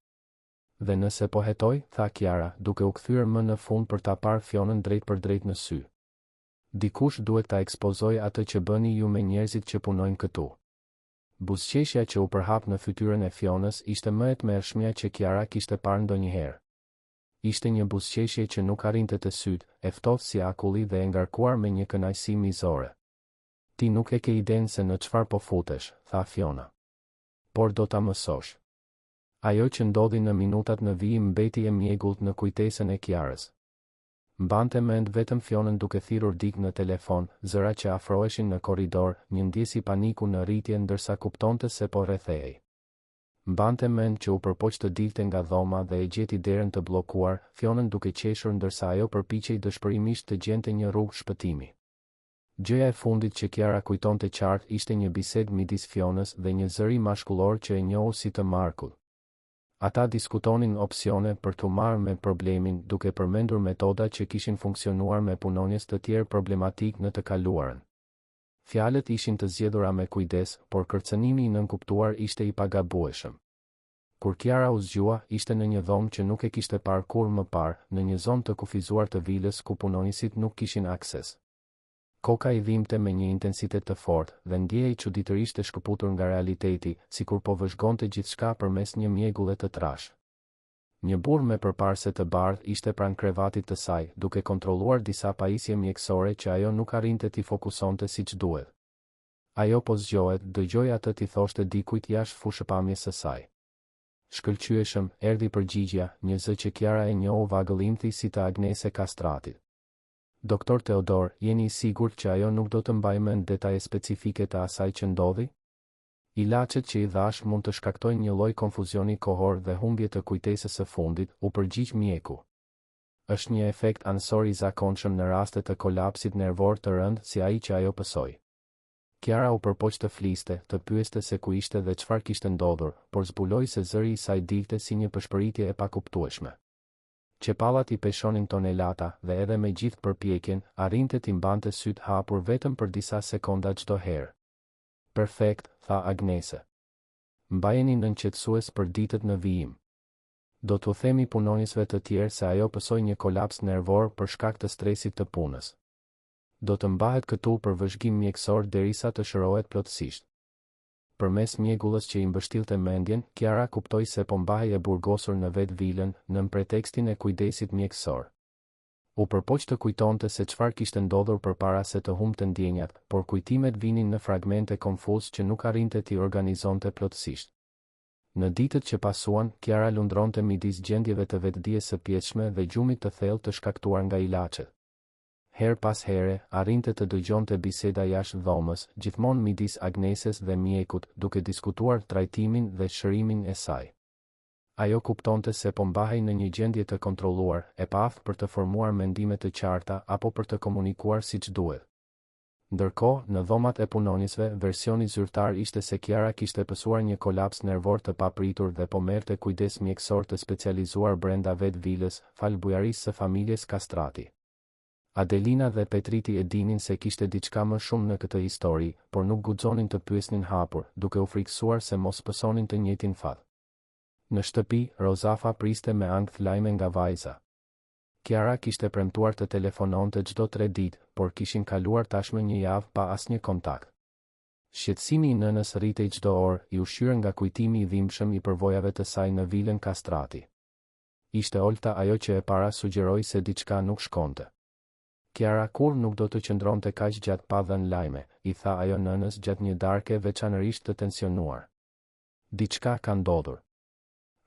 Dhe nëse po hetoj, tha Kiara, duke u kthyer më në fund për ta parë Fionën drejt për drejt në sy. Dikush duhet ta ekspozoj atë që bëni ju me njerëzit që punojnë këtu. Buzëqeshja që u përhap në fytyrën e Fionës ishte më e tmerrshmja që Kiara kishte parë ndonjëherë. Ishte një buzëqeshje që nuk arrinte të syt, e ftohtë si akulli dhe e ngarkuar me një kënaqësi mizore. Ti nuk e ke idenë se në çfarë po futesh, tha Fiona. Por do ta mësosh. Ajo që ndodhi në minutat në vijim mbeti e mjegullt në kujtesën e Kiarës. Mbante mend vetëm Fionën duke thirrur dik në telefon, zëra që afroheshin në korridor, një ndjesi paniku në rritje ndërsa kuptonte se po rrethehej. Mbante mend që u përpoq të dilte nga dhoma dhe e gjeti derën të bllokuar, Fionën duke qeshur ndërsa ajo përpiqej dëshpërimisht të gjente një rrugë shpëtimi. Gjëja e fundit që Kiara kujtonte qartë ishte një bisedë midis Fionës dhe një zëri mashkullor që e njohu si të Markull. Ata diskutonin opsione për t'u marrë me problemin, duke përmendur metoda që kishin funksionuar me punonjës të tjerë problematik në të kaluarën. Fjalët ishin të zgjedhura me kujdes, por kërcënimi i nënkuptuar ishte i pagabueshëm. Kur Kiara u zgjua, ishte në një dhomë që nuk e kishte parë kurrë më parë, në një zonë të kufizuar të vilës ku punonjësit nuk kishin akses. Koka i dhimbte me një intensitet të fortë dhe ndjehej çuditërisht e shkëputur nga realiteti, sikur po vëzhgonte gjithçka përmes një mjegulle të trash. Një burr me përparse të bardhë ishte pranë krevatit të saj, duke kontrolluar disa pajisje mjekësore që ajo nuk arrinte t'i fokusonte siç duhet. Ajo po zgjohet, dëgjoi atë t'i thoshte dikujt jashtë fushëpamjes së saj. Shkëlqyeshëm, erdhi përgjigjja, një zë që Kiara e njohu vagëllimti si të Agnese Kastratit. Doktor Theodor, jeni i sigurt që ajo nuk do të mbajë mend detaje specifike të asaj që ndodhi? Ilaçet që i dhash mund të shkaktojnë një lloj konfuzioni kohor dhe humbje të kujtesës së fundit, u përgjigj mjeku. Është një efekt ansor i zakonshëm në raste të kolapsit nervor të rënd si ai që ajo pësoi. Kiara u përpoq të fliste, të pyeste se ku ishte dhe çfarë kishte ndodhur, por zbuloi se zëri i saj dilte si një përshpëritje e pakuptueshme. Qepallat i peshonin tonelata dhe edhe me gjithë përpjekjen, arrinte t'i mbante syt hapur vetëm për disa sekonda çdo herë. Perfekt, tha Agnese. Mbajeni nënqetësues për ditët në vijim. Do t'u themi punonjësve të tjerë se ajo pësoi një kolaps nervor për shkak të stresit të punës. Do të mbahet këtu për vëzhgim mjekësor derisa të shërohet plotësisht. Përmes mjegullës që i mbështillte mendjen, Kiara kuptoi se po mbahej e burgosur në vetë vilën, nën pretekstin e kujdesit mjekësor. U përpoq të kujtonte se çfarë kishte ndodhur përpara se të humbte ndjenjat, por kujtimet vinin në fragmente konfuz që nuk arrinte t'i organizonte plotësisht. Në ditët që pasuan, Kiara lundronte midis gjendjeve të vetdijes së pjetshme dhe gjumit të thellë të shkaktuar nga ilaçet. Her pas here, arrinte të dëgjonte biseda jashtë dhomës, gjithmonë midis Agneses dhe mjekut, duke diskutuar trajtimin dhe shërimin e saj. Ajo kuptonte se po mbahej në një gjendje të kontrolluar, e paaftë për të formuar mendime të qarta apo për të komunikuar siç duhet. Ndërkohë, në dhomat e punonjësve, versioni zyrtar ishte se Kiara kishte pësuar një kolaps nervor të papritur dhe po merrte kujdes mjekësor të specializuar brenda vetë vilës, fal bujarisë së familjes Kastrati. Adelina dhe Petriti e dinin se kishte diçka më shumë në këtë histori, por nuk guxonin të pyesnin hapur, duke u frikësuar se mos pësonin të njëjtin fat. Në shtëpi, Rozafa priste me ankth lajme nga vajza. Kiara kishte premtuar të telefononte çdo 3 ditë, por kishin kaluar tashmë një javë pa asnjë kontakt. Shqetësimi i nënës rritej çdo orë, i ushqyer nga kujtimi i dhimbshëm i përvojave të saj në vilën Kastrati. Ishte Olta ajo që e para sugjeroi se diçka nuk shkonte. Kiara kur nuk do të qëndronte kaq gjatë pa dhënë lajme, i tha ajo nënës gjatë një darke veçanërisht të tensionuar. Diçka ka ndodhur.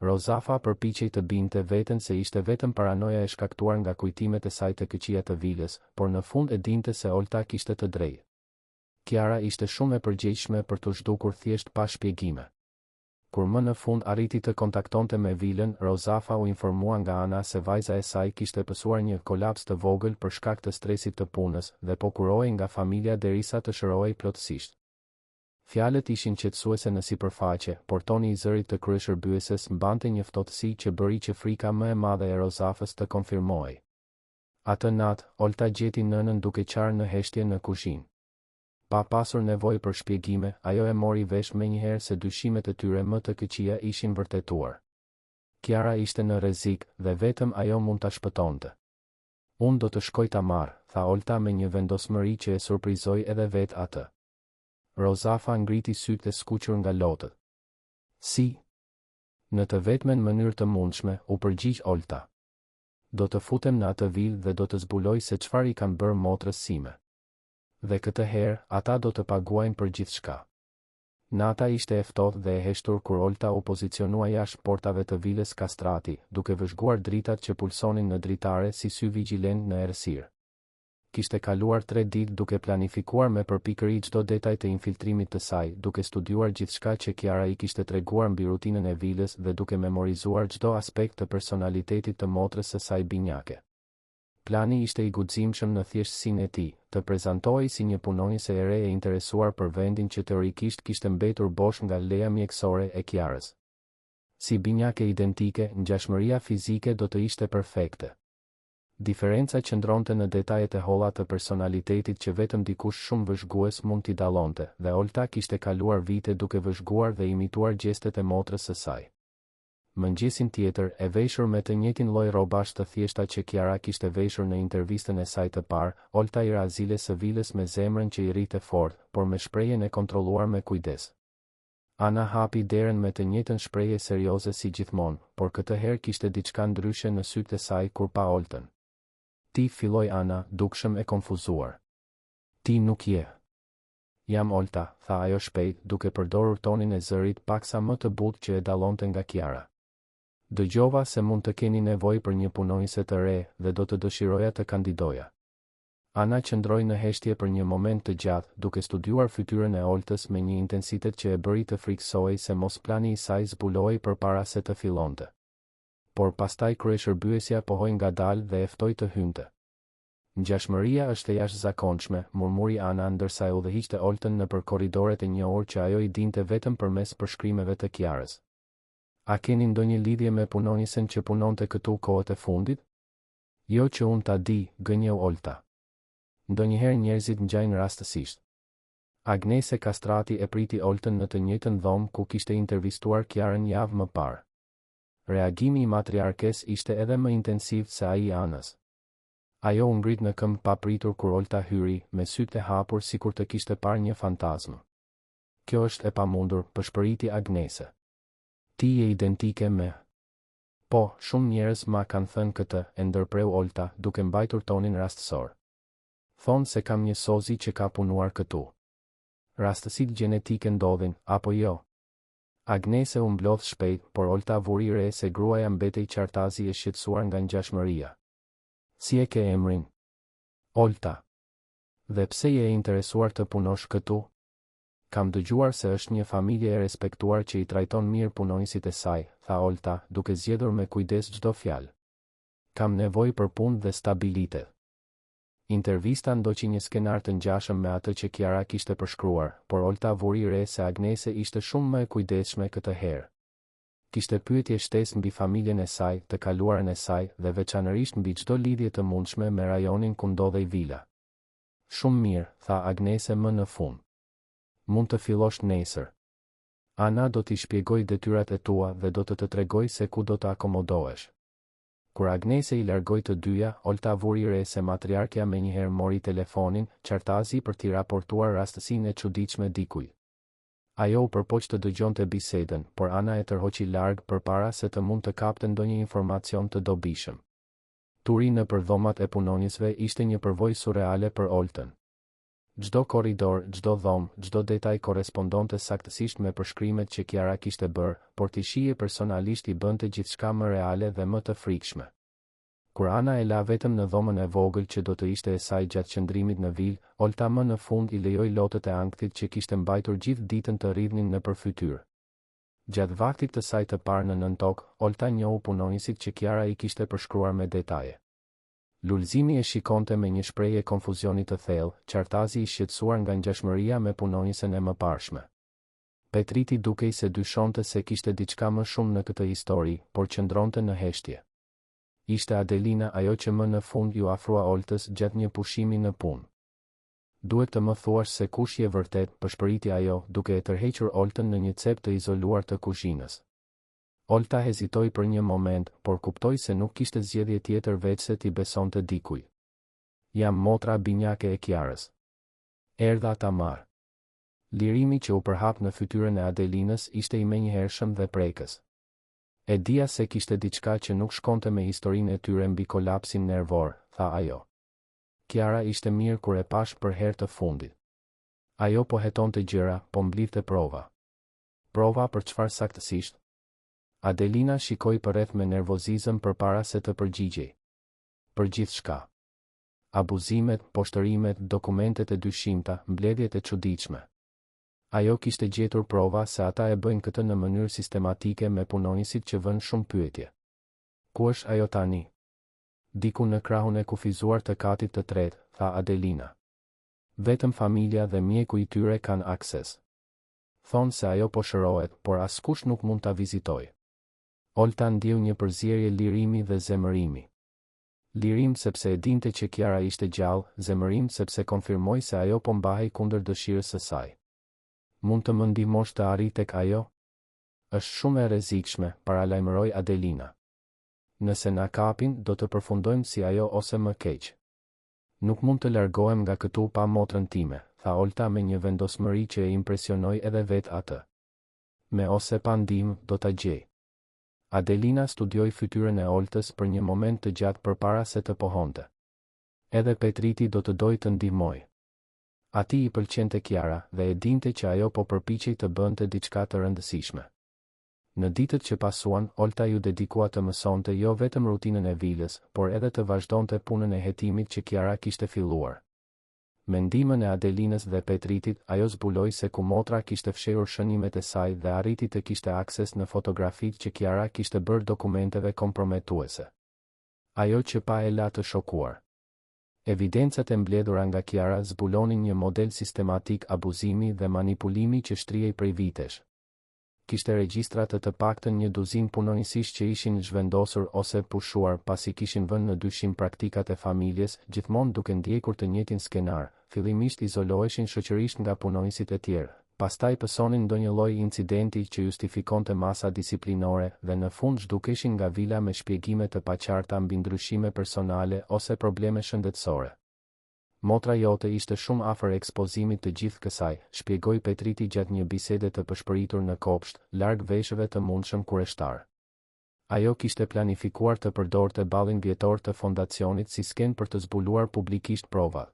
Rozafa përpiqej të binte veten se ishte vetëm paranoja e shkaktuar nga kujtimet e saj të këqija të vilës, por në fund e dinte se Olta kishte të drejtë. Kiara ishte shumë e përgjegjshme për të zhdukur thjesht pa shpjegime. Kur më në fund arriti të kontaktonte me vilën, Rozafa u informua nga ana se vajza e saj kishte pësuar një kolaps të vogël për shkak të stresit të punës dhe po kurohej nga familja derisa të shërohej plotësisht. Fjalët ishin qetësuese në sipërfaqe, por toni i zërit të kryeshërbyeses mbante një ftohtësi që bëri që frika më e madhe e Rozafës të konfirmohej. Atë natë, Olta gjeti nënën duke qarë në heshtje në kuzhinë. Pa pasur nevojë për shpjegime, ajo e mori vesh menjëherë se dyshimet e tyre më të këqija ishin vërtetuar. Kiara ishte në rrezik dhe vetëm ajo mund ta shpëtonte. Unë do të shkoj ta marr, tha Olta me një vendosmëri që e surprizoi edhe vetë atë. Rozafa ngriti sytë e skuqur nga lotët. Si? Në të vetmen mënyrë të mundshme, u përgjigj Olta. Do të futem në atë vilë dhe do të zbuloj se çfarë i kanë bërë motrës sime. Dhe këtë herë, ata do të paguajnë për gjithçka. Nata ishte e ftohtë dhe e heshtur kur Olta u pozicionua jashtë portave të vilës Kastrati, duke vëzhguar dritat që pulsonin në dritare si sy vigjilent në errësirë. Kishte kaluar 3 ditë duke planifikuar me përpikëri çdo detaj të infiltrimit të saj, duke studiuar gjithçka që Kiara i kishte treguar mbi rutinën e vilës dhe duke memorizuar çdo aspekt të personalitetit të motrës së saj binjake. Plani ishte i guximshëm në thjeshtësinë e tij, të prezantohej si një punonjëse e re e interesuar për vendin që teorikisht kishte mbetur bosh nga leja mjekësore e Kiarës. Si binjake identike, ngjashmëria fizike do të ishte perfekte. Diferenca qëndronte në detajet e holla të personalitetit që vetëm dikush shumë vëzhgues mund t'i dallonte, dhe Olta kishte kaluar vite duke vëzhguar dhe imituar gjestet e motrës së saj. Mëngjesin tjetër, e veshur me të njëjtin lloj rrobash të thjeshta që Kiara kishte veshur në intervistën e saj të parë, Olta i ra Ziles së vilës me zemrën që i rrite fort, por me shprehjen e kontrolluar me kujdes. Ana hapi derën me të njëjtën shprehje serioze si gjithmonë, por këtë herë kishte diçka ndryshe në sytë e saj kur pa Oltën. Ti, filloi Ana, dukshëm e konfuzuar. Ti nuk je. Jam Olta, tha ajo shpejt, duke përdorur tonin e zërit paksa më të butë që e dallonte nga Kiara. Dëgjova se mund të keni nevojë për një punonjëse të re dhe do të dëshiroja të kandidoja. Ana qëndroi në heshtje për një moment të gjatë, duke studiuar fytyrën e Oltës me një intensitet që e bëri të frikësohej se mos plani i saj zbulohej përpara se të fillonte. Por pastaj kryeshërbyesja pohoi ngadalë dhe e ftoi të hynte. Ngjashmëria është e jashtëzakonshme, murmuri Ana ndërsa e udhëhiqte Oltën nëpër korridoret e njohur që ajo i dinte vetëm përmes përshkrimeve të Kiarës. A keni ndonjë lidhje me punonjësen që punonte këtu kohët e fundit? Jo që unë ta di, gënjeu Olta. Ndonjëherë njerëzit ngjajnë rastësisht. Agnese Kastrati e priti Oltën në të njëjtën dhomë ku kishte intervistuar Kiarën javë më parë. Reagimi i matriarkes ishte edhe më intensiv se ai i Anës. Ajo u ngrit në këmbë pa pritur kur Olta hyri, me sytë e hapur sikur të kishte parë një fantazmë. Kjo është e pamundur, përshpëriti Agnese. Ti je identike me. Po, shumë njerëz ma kanë thënë këtë, e ndërpreu Olta, duke mbajtur tonin rastësor. Thonë se kam një sozi që ka punuar këtu. Rastësitë gjenetike ndodhin, apo jo? Agnese u mblodh shpejt, por Olta vuri re se gruaja mbetej qartazi e shqetësuar nga ngjashmëria. Si e ke emrin? Olta. Dhe pse je interesuar të punosh këtu? Kam dëgjuar se është një familje e respektuar që i trajton mirë punonjësit e saj, tha Olta, duke zgjedhur me kujdes çdo fjalë. Kam nevojë për punë dhe stabilitet. Intervista ndoqi një skenar të ngjashëm me atë që Kiara kishte përshkruar, por Olta vuri re se Agnese ishte shumë më e kujdesshme këtë herë. Kishte pyetje shtesë mbi familjen e saj, të kaluarën e saj dhe veçanërisht mbi çdo lidhje të mundshme me rajonin ku ndodhej vila. Shumë mirë, tha Agnese më në fund. Mund të fillosh nesër. Ana do t'i shpjegoj detyrat e tua dhe do të tregoj se ku do të akomodohesh. Kur Agnese i largoi të dyja, Olta vuri re se matriarkja menjëherë mori telefonin, qartazi për t'i raportuar rastësinë e çuditshme dikujt. Ajo u përpoq të dëgjonte bisedën, por Ana e tërhoqi larg përpara se të mund të kapte ndonjë informacion të dobishëm. Turi nëpër dhomat e punonjësve ishte një përvojë surreale për Oltën. Çdo korridor, çdo dhomë, çdo detaj korrespondonte saktësisht me përshkrimet që Kiara kishte bërë, por t'i shihej personalisht i bënte gjithçka më reale dhe më të frikshme. Kur Ana e la vetëm në dhomën e vogël që do të ishte e saj gjatë qëndrimit në vilë, Olta më në fund i lejoi lotët e ankthit që kishte mbajtur gjithë ditën të rridhnin nëpër fytyrë. Gjatë vaktit të saj të parë në nën tokë, Olta njohu punonjësit që Kiara i kishte përshkruar me detaje. Lulëzimi e shikonte me një shprehje konfuzioni të thellë, qartazi i shqetësuar nga ngjashmëria me punonjësen e mëparshme. Petriti dukej se dyshonte se kishte diçka më shumë në këtë histori, por qëndronte në heshtje. Ishte Adelina ajo që më në fund ju afrua Oltës gjatë një pushimi në punë. Duhet të më thuash se kush je vërtet, përshpëriti ajo, duke e tërhequr Oltën në një cep të izoluar të kuzhinës. Olta hezitoi për një moment, por kuptoi se nuk kishte zgjedhje tjetër veç se t'i besonte dikujt. Jam motra binjake e Kiarës. Erdha ta marr. Lirimi që u përhap në fytyrën e Adelinës ishte i menjëhershëm dhe prekës. E dija se kishte diçka që nuk shkonte me historinë e tyre mbi kolapsin nervor, tha ajo. Kiara ishte mirë kur e pash për herë të fundit. Ajo po hetonte gjëra, po mblidhte prova. Prova për çfarë saktësisht? Adelina shikoi përreth me nervozizëm përpara se të përgjigjej. Për gjithçka. Abuzimet, poshtërimet, dokumentet e dyshimta, mbledhjet e çuditshme. Ajo kishte gjetur prova se ata e bëjnë këtë në mënyrë sistematike me punonjësit që vënë shumë pyetje. Ku është ajo tani? Diku në krahun e kufizuar të katit të tretë, tha Adelina. Vetëm familja dhe mjeku i tyre kanë akses. Thonë se ajo po shërohet, por askush nuk mund ta vizitojë. Olta ndjeu një përzierje lirimi dhe zemërimi. Lirim sepse e dinte që Kiara ishte gjallë, zemërim sepse konfirmoi se ajo po mbahej kundër dëshirës së saj. Mund të më ndihmosh të arrit tek ajo? Është shumë e rrezikshme, paralajmëroi Adelina. Nëse na kapin, do të përfundojmë si ajo ose më keq. Nuk mund të largohem nga këtu pa motrën time, tha Olta me një vendosmëri që e impresionoi edhe vetë atë. Me ose pa ndihmë, do ta gjej. Adelina studioi fytyrën e Oltës për një moment të gjatë përpara se të pohonte. Edhe Petriti do të dojë të ndihmoj. Ati i pëlqente Kiara dhe e dinte që ajo po përpiqej të bënte diçka të rëndësishme. Në ditët që pasuan, Olta ju dedikua të mësonte jo vetëm rutinën e vilës, por edhe të vazhdonte punën e hetimit që Kiara kishte filluar. Me ndihmën e Adelinës dhe Petritit, ajo zbuloi se ku motra kishte fshehur shënimet e saj dhe arriti të kishte akses në fotografitë që Kiara kishte bërë dokumenteve komprometuese. Ajo që pa e la të shokuar. Evidencat e mbledhura nga Kiara zbulonin një model sistematik abuzimi dhe manipulimi që shtrihej prej vitesh. Kishte regjistra të paktën një duzinë punonjësish që ishin zhvendosur ose pushuar pasi kishin vënë në dyshim praktikat e familjes, gjithmonë duke ndjekur të njëjtin skenar. Fillimisht izoloheshin shoqërisht nga punonjësit e tjerë, pastaj pësonin ndonjë lloj incidenti që justifikonte masa disiplinore dhe në fund zhdukeshin nga vila me shpjegime të paqarta mbi ndryshime personale ose probleme shëndetësore. Motra jote ishte shumë afër ekspozimit të gjithë kësaj, shpjegoi Petriti gjatë një bisede të përshpëritur në kopsht, larg veshëve të mundshëm kureshtar. Ajo kishte planifikuar të përdorte ballin vjetor të fondacionit si skenë për të zbuluar publikisht provat.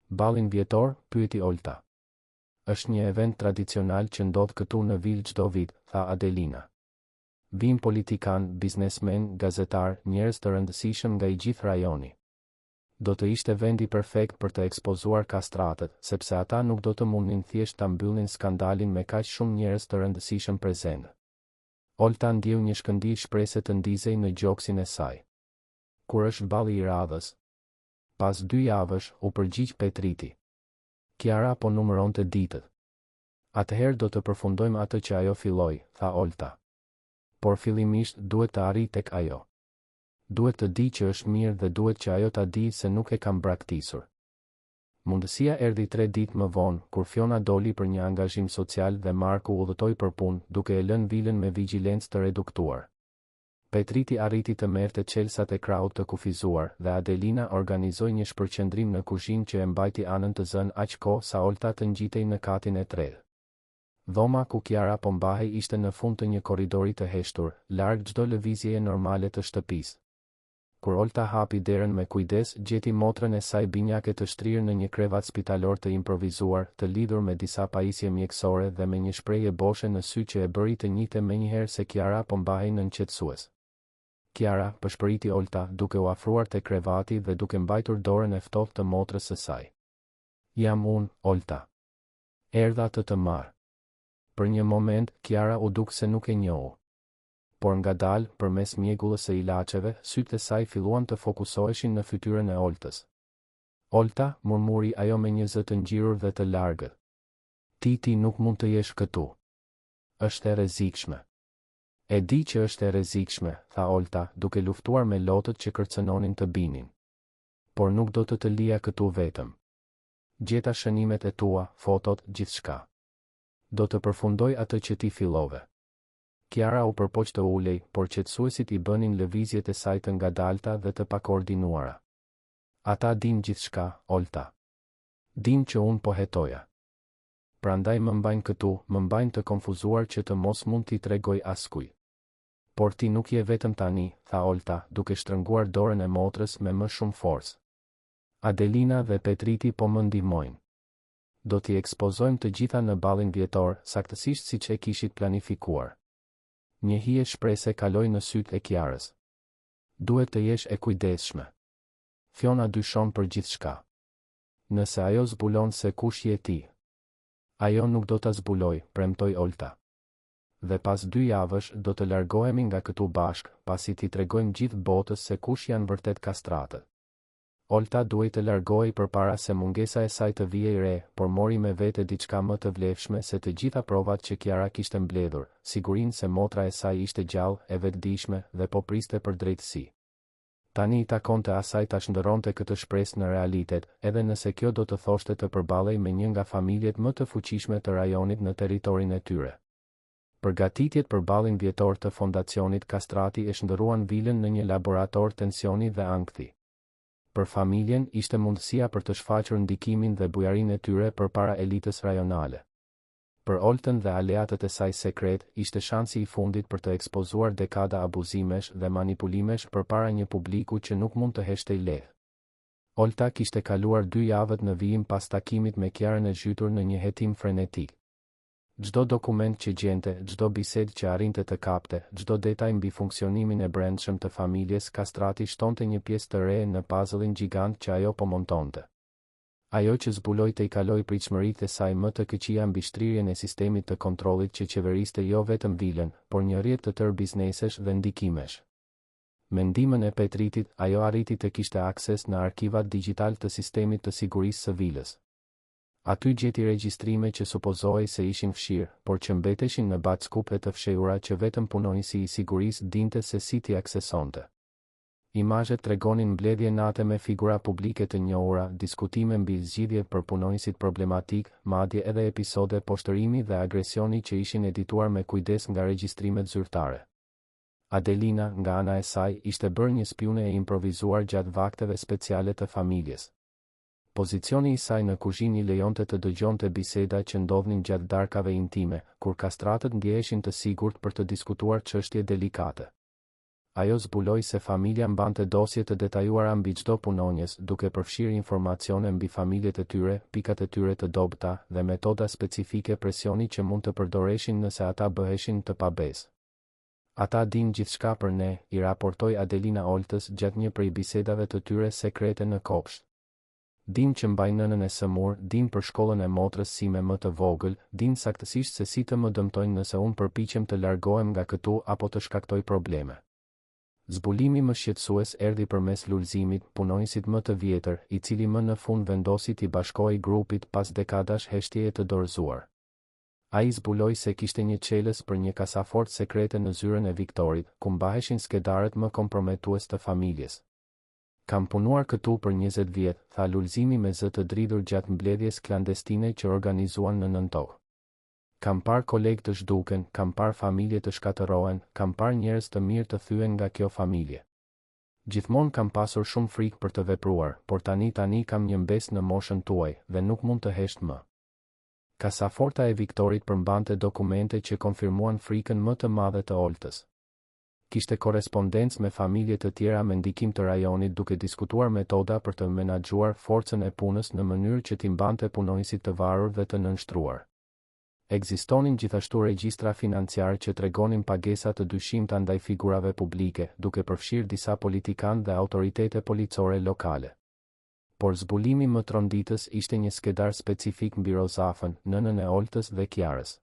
Ballin vjetor, pyeti Olta. Është një event tradicional që ndodh këtu në vilë çdo vit, tha Adelina. Vin politikan, biznesmen, gazetar, njerëz të rëndësishëm nga i gjithë rajoni. Do të ishte vendi perfekt për të ekspozuar kastratët, sepse ata nuk do të mundnin thjesht ta mbyllnin skandalin me kaq shumë njerëz të rëndësishëm prezent. Olta ndjeu një shkëndijë shpresë të ndizej në gjoksin e saj. Kur është balli i radhës? Pas 2 javësh, u përgjigj Petriti. Kiara po numëronte ditët. Atëherë do të përfundojmë atë që ajo filloi, tha Olta. Por fillimisht duhet të arri tek ajo. Duhet të di që është mirë dhe duhet që ajo ta di se nuk e kam braktisur. Mundësia erdhi 3 ditë më vonë, kur Fiona doli për një angazhim social dhe Marku udhëtoi për punë, duke e lënë vilën me vigjilencë të reduktuar. Petriti arriti të merrte çelsat e krahut të kufizuar dhe Adelina organizoi një shpërqendrim në kuzhinë që e mbajti anën të zënë aq kohë sa Olta të ngjitej në katin e tretë. Dhoma ku Kiara po mbahej ishte në fund të një korridori të heshtur, larg çdo lëvizjeje normale të shtëpisë. Kur Olta hapi derën me kujdes, gjeti motrën e saj binjake të shtrirë në një krevat spitalor të improvizuar, të lidhur me disa pajisje mjekësore dhe me një shprehje boshe në sy që e bëri të njihte menjëherë se Kiara po mbahej nënqetësues. Kiara, pëshpëriti Olta, duke u afruar te krevati dhe duke mbajtur dorën e ftohtë të motrës së saj. Jam unë, Olta. Erdha të marr. Për një moment, Kiara u duk se nuk e njohu. Por ngadalë, përmes mjegullës së ilaçeve, sytë e saj filluan të fokusoheshin në fytyrën e Oltës. Olta, murmuri ajo me një zë të ngjirur dhe të largët. Ti nuk mund të jesh këtu. Është e rrezikshme. E di që është e rrezikshme, tha Olta, duke luftuar me lotët që kërcënonin të binin. Por nuk do të lija këtu vetëm. Gjeta shënimet e tua, fotot, gjithçka. Do të përfundoj atë që ti fillove. Kiara u përpoq të ulej, por qetësuesit i bënin lëvizjet e saj të ngadalta dhe të pakoordinuara. Ata din gjithçka, Olta. Din që unë po hetoja. Prandaj më mbajnë këtu, më mbajnë të konfuzuar që të mos mund t'i tregoj askujt. Por ti nuk je vetëm tani, tha Olta, duke shtrënguar dorën e motrës me më shumë forcë. Adelina dhe Petriti po më ndihmojnë. Do t'i ekspozojmë të gjitha në ballin vjetor, saktësisht siç e kishit planifikuar. Një hije shprese kaloi në sytë e Kiarës. Duhet të jesh e kujdesshme. Fiona dyshon për gjithçka. Nëse ajo zbulon se kush je ti, ajo nuk do ta zbuloj, premtoi Olta. Dhe pas 2 javësh do të largohemi nga këtu bashk, pasi t'i tregojmë gjithë botës se kush janë vërtet kastratët. Olta duhej të largohej përpara se mungesa e saj të vijej re, por mori me vete diçka më të vlefshme se të gjitha provat që Kiara kishte mbledhur, sigurinë se motra e saj ishte gjallë, e vetëdijshme dhe po priste për drejtësi. Tani i takonte asaj ta shndërronte këtë shpresë në realitet, edhe nëse kjo do të thoshte të përballej me një nga familjet më të fuqishme të rajonit në territorin e tyre. Përgatitjet për ballin vjetor të fondacionit Kastrati e shndërruan vilën në një laborator tensioni dhe ankthi. Për familjen ishte mundësia për të shfaqur ndikimin dhe bujarinë e tyre përpara elitës rajonale. Për Oltën dhe aleatët e saj sekret, ishte shansi i fundit për të ekspozuar dekada abuzimesh dhe manipulimesh përpara një publiku që nuk mund të heштej lehtë. Olta kishte kaluar 2 javët në vijim pas takimit me Kiarën e zhytur në një hetim frenetik. Çdo dokument që gjente, çdo bisedë që arrinte të kapte, çdo detaj mbi funksionimin e brendshëm të familjes Kastrati shtonte një pjesë të re në puzzle-in gjigant që ajo po montonte. Ajo që zbuloi të i kaloi pritshmëritë e saj më të këqija mbi shtrirjen e sistemit të kontrollit që qeveriste jo vetëm vilën, por një rrjet të tërë biznesesh dhe ndikimesh. Me ndihmën e Petritit, ajo arriti të kishte akses në arkivat digjital të sistemit të sigurisë së vilës. Aty gjeti regjistrime që supozohej se ishin fshirë, por që mbeteshin në backupe të fshehura që vetëm punonjësi i sigurisë dinte se si t'i aksesonte. Imazhet tregonin mbledhje nate me figura publike të njohura, diskutime mbi zgjidhjet për punonjësit problematik, madje edhe episode poshtërimi dhe agresioni që ishin edituar me kujdes nga regjistrimet zyrtare. Adelina, nga ana e saj, ishte bërë një spiune e improvizuar gjatë vakteve speciale të familjes. Pozicioni i saj në kuzhinë i lejonte të dëgjonte biseda që ndodhnin gjatë darkave intime, kur kastratët ndjeheshin të sigurt për të diskutuar çështje delikate. Ajo zbuloi se familja mbante dosje të detajuara mbi çdo punonjës, duke përfshirë informacione mbi familjet e tyre, pikat e tyre të dobëta dhe metoda specifike presioni që mund të përdoreshin nëse ata bëheshin të pabesë. Ata din gjithçka për ne, i raportoi Adelina Oltës gjatë një prej bisedave të tyre sekrete në kopsht. Din që mbaj nënën e sëmur, din për shkollën e motrës sime më të vogël, din saktësisht se si të më dëmtojnë nëse unë përpiqem të largohem nga këtu apo të shkaktoj probleme. Zbulimi më shqetësues erdhi përmes Lulzimit, punonësit më të vjetër, I cili më në fund vendosi t'i bashkohej grupit pas dekadash heshtjeje të dorëzuar. Ai zbuloi se kishte një çelës për një kasafort sekrete në zyrën e Viktorit, ku mbaheshin skedarët më komprometues të familjes. Kam punuar këtu për 20 vjet, tha Lulzimi me zë të dridhur gjatë mbledhjes klandestine që organizuan në nëntoh. Kam parë kolegë të zhduken, kam parë familje të shkatërohen, kam parë njerëz të mirë të thyen nga kjo familje. Gjithmonë kam pasur shumë frikë për të vepruar, por tani kam një mbes në moshën tuaj dhe nuk mund të hesht më. Kasaforta e Viktorit përmbante dokumente që konfirmuan frikën më të madhe të Oltës. Kishte korrespondencë me familje të tjera me ndikim të rajonit duke diskutuar metoda për të menaxhuar forcën e punës në mënyrë që t'i mbante punonësit të varur dhe të nënshtruar. Ekzistonin gjithashtu regjistra financiar që tregonin pagesa të dyshimta ndaj figurave publike, duke përfshirë disa politikanë dhe autoritete policore lokale. Por zbulimi më tronditës ishte një skedar specifik mbi Rozafën, nënën e Oltës dhe Kiarës.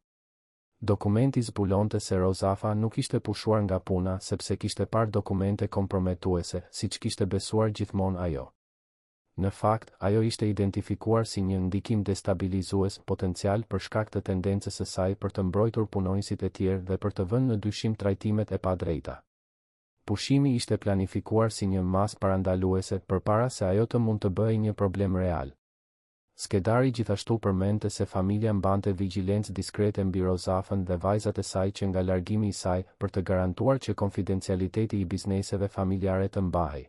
Dokumenti zbulonte se Rozafa nuk ishte pushuar nga puna sepse kishte parë dokumente komprometuese, siç kishte besuar gjithmonë ajo. Në fakt, ajo ishte identifikuar si një ndikim destabilizues potencial për shkak të tendencës së saj për të mbrojtur punonësit e tjerë dhe për të vënë në dyshim trajtimet e padrejta. Pushimi ishte planifikuar si një masë parandaluese përpara se ajo të mund të bëhej një problem real. Skedari gjithashtu përmendte se familja mbante vigjilencë diskrete mbi Rozafën dhe vajzat e saj që nga largimi I saj për të garantuar që konfidencialiteti I bizneseve familjare të mbahej.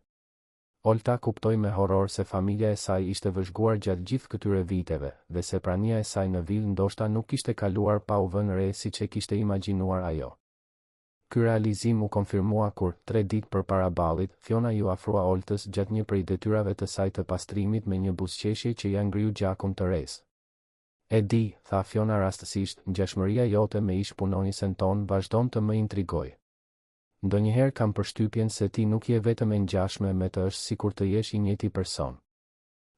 Olta kuptoi me horror se familja e saj ishte vëzhguar gjatë gjithë këtyre viteve dhe se prania e saj në Vil ndoshta nuk kishte kaluar pa u vënë re siç e kishte imagjinuar ajo. Ky realizim u konfirmua kur, 3 ditë përpara ballit, Fiona ju afrua Oltës gjatë një prej detyrave të saj të pastrimit me një buzëqeshje që ja ngriu gjakun të res. E di, tha Fiona rastësisht, ngjashmëria jote me ish punonjësen ton vazhdon të më intrigoj. Ndonjëherë kam përshtypjen se ti nuk je vetëm e ngjashme me të është sikur të jesh I njëjti person.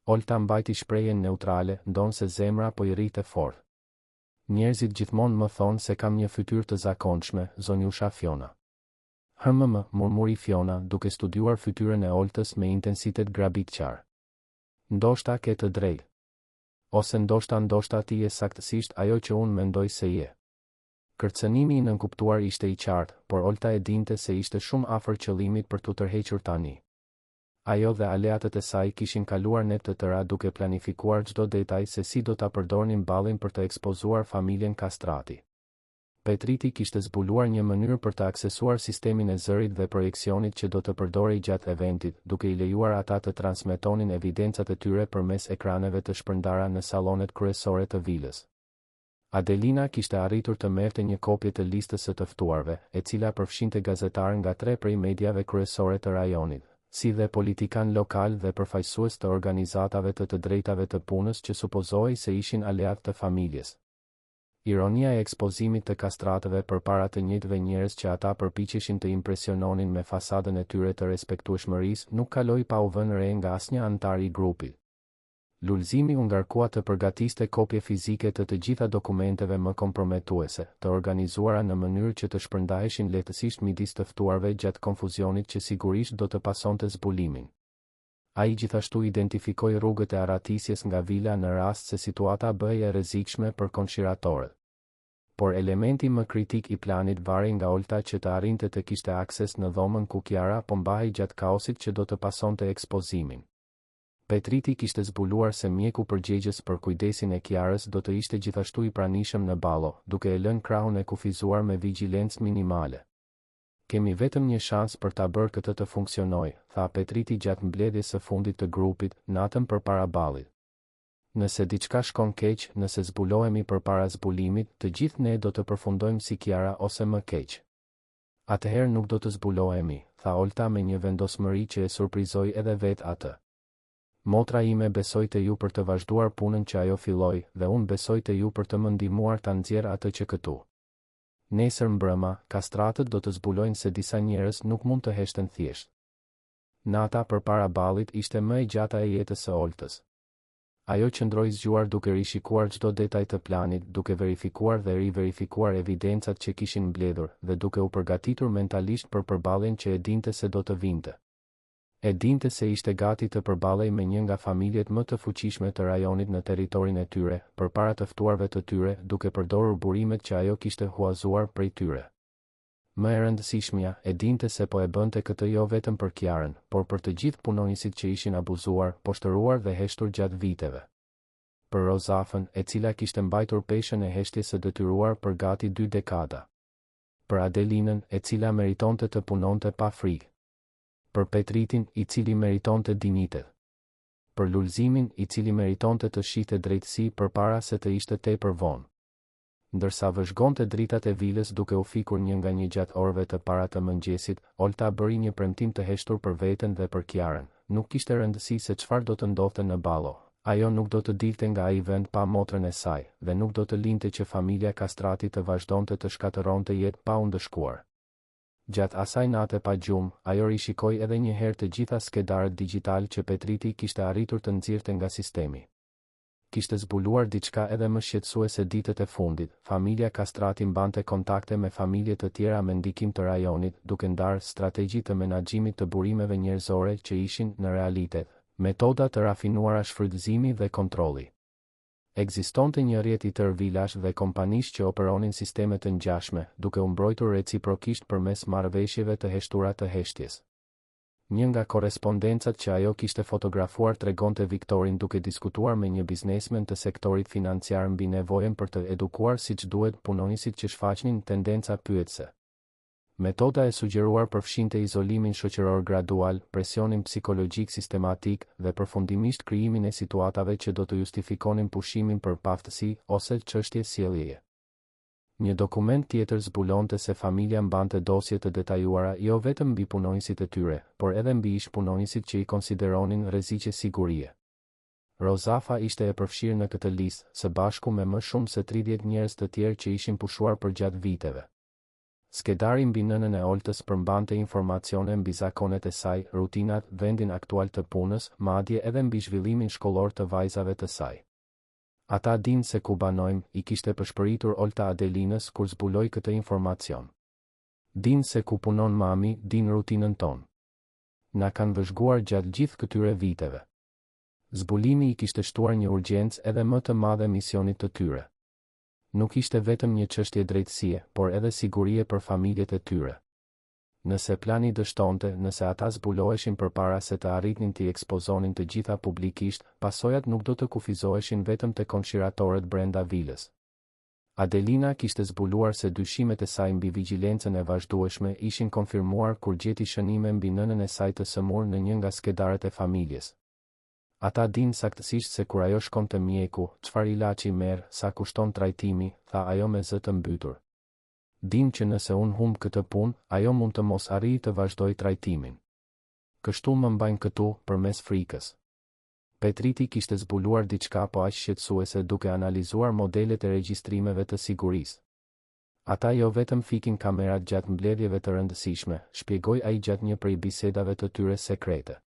Olta mbajti shprehjen neutrale, ndonse zemra po I rrite fort. Njerëzit gjithmonë më thonë se kam një fytyrë të zakonshme, zonjusha Fiona. Murmuri Fiona, duke studiuar fytyrën e Oltës me intensitet grabitqar. Ndoshta ke të drejtë. Ose ndoshta ti je saktësisht ajo që unë mendoj se je. Kërcënimi I nënkuptuar ishte I qartë, por Olta e dinte se ishte shumë afër qëllimit për t'u tërhequr tani. Ajo dhe aleatët e saj kishin kaluar net të tëra duke planifikuar çdo detaj se si do ta përdornin ballin për të ekspozuar familjen Kastrati. Petriti kishte zbuluar një mënyrë për të aksesuar sistemin e zërit dhe projeksionit që do të përdorej gjatë eventit, duke I lejuar ata të transmetonin evidencat e tyre përmes ekraneve të shpërndara në sallonet kryesore të vilës. Adelina kishte arritur të merrte një kopje të listës së të ftuarve, e cila përfshinte gazetarë nga 3 prej mediave kryesore të rajonit, si dhe politikan lokal dhe përfaqësues të organizatave të drejtave të punës që supozohej se ishin aleat të familjes. Ironia e ekspozimit të kastratëve përpara të njëjtëve njerëz që ata përpiqeshin të impresiononin me fasadën e tyre të respektueshmërisë nuk kaloi pa u vënë re nga asnjë antar I grupit. Lulzimi u ngarkua të përgatiste kopje fizike të gjitha dokumenteve më komprometuese, të organizuara në mënyrë që të shpërndaheshin lehtësisht midis të ftuarve gjatë konfuzionit që sigurisht do të pasonte zbulimin. Ai gjithashtu identifikoi rrugët e arratisjes nga vila në rast se situata bëhej e rrezikshme për konshiratorët. Por elementi më kritik I planit varej nga Olta që të arrinte të kishte akses në dhomën ku Kiara po mbahej gjatë kaosit që do të pasonte ekspozimin. Petriti kishte zbuluar se mjeku përgjegjës për kujdesin e Kiarës do të ishte gjithashtu I pranishëm në ballo, duke e lënë krahun e kufizuar me vigjilencë minimale. Kemi vetëm një shans për ta bërë këtë të funksionojë, tha Petriti gjatë mbledhjes së fundit të grupit, natën përpara ballit. Nëse diçka shkon keq, nëse zbulohemi përpara zbulimit, të gjithë ne do të përfundojmë si Kiara ose më keq. Atëherë nuk do të zbulohemi, tha Olta me një vendosmëri që e surprizoi edhe vetë atë. Motra ime besoj te ju për të vazhduar punën që ajo filloi dhe unë besoj te ju për të më ndihmuar ta nxjerr atë që këtu. Nesër mbrëma, kastratët do të zbulojnë se disa njerëz nuk mund të heshten thjesht. Nata përpara ballit ishte më e gjata e jetës së Oltës. Ajo qëndroi zgjuar duke rishikuar çdo detaj të planit, duke verifikuar dhe riverifikuar evidencat që kishin mbledhur dhe duke u përgatitur mentalisht për përballjen që e dinte se do të vinte. E dinte se ishte gati të përballej me një nga familjet më të fuqishme të rajonit në territorin e tyre, përpara të ftuarve të tyre, duke përdorur burimet që ajo kishte huazuar prej tyre. Më e rëndësishmja, e dinte se po e bënte këtë jo vetëm për Kiarën, por për të gjithë punonjësit që ishin abuzuar, poshtëruar dhe heshtur gjatë viteve. Për Rozafën, e cila kishte mbajtur peshën e heshtjes së detyruar për gati 2 dekada. Për Adelinën, e cila meritonte të punonte pa frikë. Për Petritin, i cili meritonte dinitet. Për Lulzimin, i cili meritonte të shihte drejtësi përpara se të ishte tepër vonë. Ndërsa vëzhgonte dritat e vilës duke u fikur një nga një gjatë orëve të para të mëngjesit, Olta bëri një premtim të heshtur për veten dhe për Kiarën. Nuk kishte rëndësi se çfarë do të ndodhte në ballo. Ajo nuk do të dilte nga ai vend pa motrën e saj, dhe nuk do të linte që familja Kastrati të vazhdonte të shkatëronte jetë pa u ndëshkuar. Gjatë asaj nate pa gjumë, ajo rishikoi edhe një herë të gjitha skedarët digjital që Petriti kishte arritur të nxirrte nga sistemi. Kishte zbuluar diçka edhe më shqetësuese ditët e fundit. Familja Kastrati mbante kontakte me familje të tjera me ndikim të rajonit, duke ndarë strategji të menaxhimit të burimeve njerëzore që ishin në realitet metoda të rafinuara shfrytëzimi dhe kontrolli. Ekzistonte një rrjet i tërë vilash dhe kompanish që operonin sisteme të ngjashme, duke u mbrojtur reciprokisht përmes marrëveshjeve të heshtura të heshtjes. Një nga korrespondencat që ajo kishte fotografuar tregonte Viktorin duke diskutuar me një biznesmen të sektorit financiar mbi nevojën për të edukuar siç duhet punonjësit që shfaqnin tendenca pyetëse. Metoda e sugjeruar përfshinte izolimin shoqëror gradual, presionin psikologjik sistematik dhe përfundimisht krijimin e situatave që do të justifikonin pushimin për paftësi ose çështje sjelljeje. Një dokument tjetër zbulonte se familja mbante dosje të detajuara jo vetëm mbi punonjësit e tyre, por edhe mbi ish-punonjësit që i konsideronin rreziqe sigurie. Rozafa ishte e përfshirë në këtë listë, së bashku me më shumë se 30 njerëz të tjerë që ishin pushuar për gjatë viteve. Skedari mbi nënën e Oltës përmbante informacione mbi zakonet e saj, rutinat, vendin aktual të punës, madje edhe mbi zhvillimin shkollor të vajzave të saj. Ata dinë se ku banojmë, i kishte përshpëritur Olta Adelinës kur zbuloi këtë informacion. Dinë se ku punon mami, dinë rutinën tonë. Na kanë vëzhguar gjatë gjithë këtyre viteve. Zbulimi i kishte shtuar një urgjencë edhe më të madhe misionit të tyre. Nuk ishte vetëm një çështje drejtësie, por edhe sigurie për familjet e tyre. Nëse plani dështonte, nëse ata zbuloheshin përpara se të arritnin t'i ekspozonin të gjitha publikisht, pasojat nuk do të kufizoheshin vetëm te konshiratorët brenda vilës. Adelina kishte zbuluar se dyshimet e saj mbi vigjilencën e vazhdueshme ishin konfirmuar kur gjeti shënime mbi nënën e saj të sëmur në një nga skedarët e familjes. Ata dinë saktësisht se kur ajo shkon te mjeku, çfarë ilaçi merr, sa kushton trajtimi, tha ajo me zë të mbytur. Dinë që nëse unë humb këtë punë, ajo mund të mos arrijë të vazhdoj trajtimin. Kështu më mbajnë këtu, përmes frikës. Petriti kishte zbuluar diçka po aq shqetësuese duke analizuar modelet e regjistrimeve të sigurisë. Ata jo vetëm fikin kamerat gjatë mbledhjeve të rëndësishme, shpjegoi ai gjatë një prej bisedave të tyre sekrete.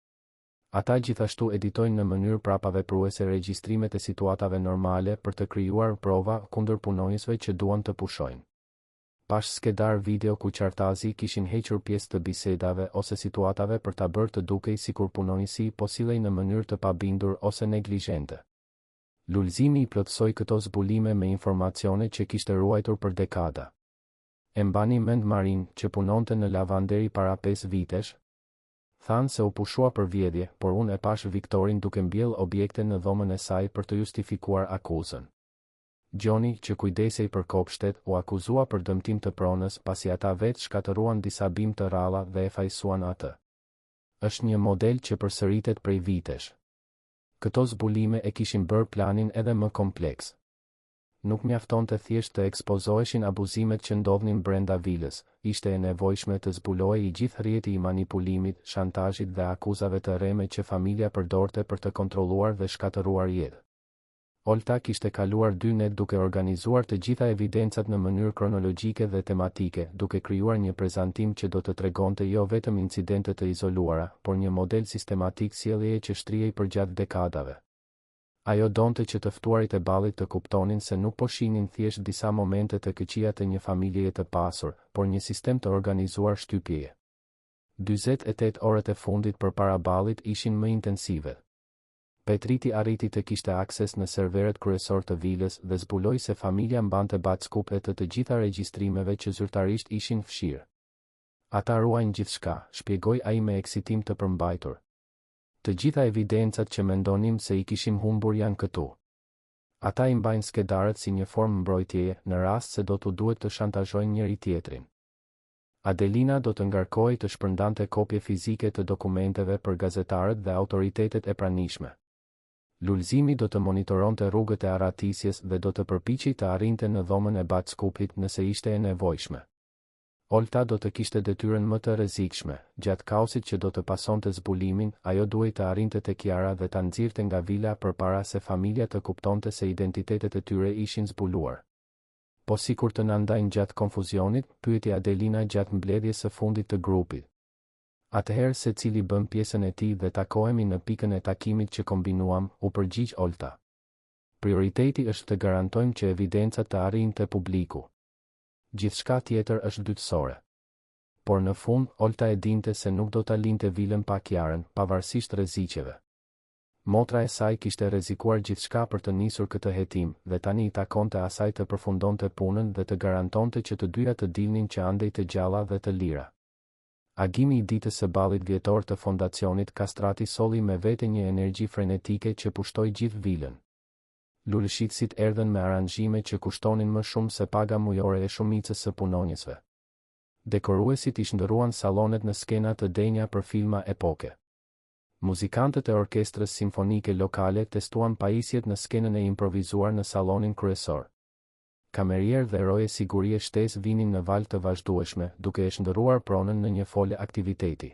Ata gjithashtu editojnë në mënyrë prapavepruese regjistrimet e situatave normale për të krijuar prova kundër punonjësve që duan të pushojnë. Pash skedar video ku qartazi kishin hequr pjesë të bisedave ose situatave për ta bërë të dukej sikur punonjësi po sillej në mënyrë të pabindur ose neglizhente. Lulzimi i plotësoi këto zbulime me informacione që kishte ruajtur për dekada. E mbani mend Marin, që punonte në lavanderi para 5 vitesh? Thanë se u pushua për vjedhje, por unë e pash Viktorin duke mbjell objekte në dhomën e saj për të justifikuar akuzën. Gjoni, që kujdesej për kopshtet, u akuzua për dëmtim të pronës pasi ata vetë shkatëruan disa bim të ralla dhe e fajsuan atë. Është një model që përsëritet prej vitesh. Këto zbulime e kishin bërë planin edhe më kompleks. Nuk mjaftonte thjesht të ekspozoheshin abuzimet që ndodhnin brenda vilës, ishte e nevojshme të zbulohej i gjithë rrjeti i manipulimit, shantazhit dhe akuzave të rreme që familja përdorte për të kontrolluar dhe shkatëruar jetë. Olta kishte kaluar 2 net duke organizuar të gjitha evidencat në mënyrë kronologjike dhe tematike, duke krijuar një prezantim që do të tregonte jo vetëm incidente të izoluara, por një model sistematik sjelljeje që shtrihej përgjatë dekadave. Ajo donte që të ftuarit e ballit të kuptonin se nuk po shihnin thjesht disa momente të këqija të një familjeje të pasur, por një sistem të organizuar shtypjeje. 48 orët e fundit përpara ballit ishin më intensive. Petriti arriti të kishte akses në serveret kryesor të vilës dhe zbuloi se familja mbante backup të gjitha regjistrimeve që zyrtarisht ishin fshirë. Ata ruajnë gjithçka, shpjegoi ai me eksitim të përmbajtur. Të gjitha evidencat që mendonim se I kishim humbur janë këtu. Ata I mbajnë skedarët si një formë mbrojtjeje në rast se do t'u duhet të shantazhojnë njëri tjetrin. Adelina do të ngarkohej të shpërndante kopje fizike të dokumenteve për gazetarët dhe autoritetet e pranishme. Lulzimi do të monitoronte rrugët e arratisjes dhe do të përpiqej të arrinte në dhomën e backupit nëse ishte e nevojshme. Olta do të kishte detyrën më të rrezikshme, gjatë kaosit që do të pasonte zbulimin, ajo duhej të arrinte te Kiara dhe ta nxirrte nga vila përpara se familja të kuptonte se identitetet e tyre ishin zbuluar. Po sikur të na ndajnë gjatë konfuzionit, pyeti Adelina gjatë mbledhjes së fundit të grupit. Atëherë secili bën pjesën e tij dhe takohemi në pikën e takimit që kombinuam, u përgjigj Olta. Prioriteti është të garantojmë që evidencat të arrijnë te publiku. Gjithçka tjetër është dytësore. Por në fund, Olta e dinte se nuk do ta linte vilën pa Kiarën, pavarësisht rreziqeve. Motra e saj kishte rrezikuar gjithçka për të nisur këtë hetim, dhe tani I takonte asaj të përfundonte punën dhe të garantonte që të dyja të dilnin që andej të gjalla dhe të lira. Agimi I ditës së ballit vjetor të fondacionit Kastrati solli me vete një energji frenetike që pushtoi gjithë vilën. Luleshitësit erdhen me aranzhime që kushtonin më shumë se paga mujore e shumicës së punonjësve. Dekoruesit I shndërruan sallonet në skena të denja për filma epoke. Muzikantët e orkestrës simfonike lokale testuan pajisjet në skenën e improvizuar në sallonin kryesor. Kamerier dhe roje sigurie shtesë vinin në valë të vazhdueshme, duke e shndërruar pronën në një fole aktiviteti.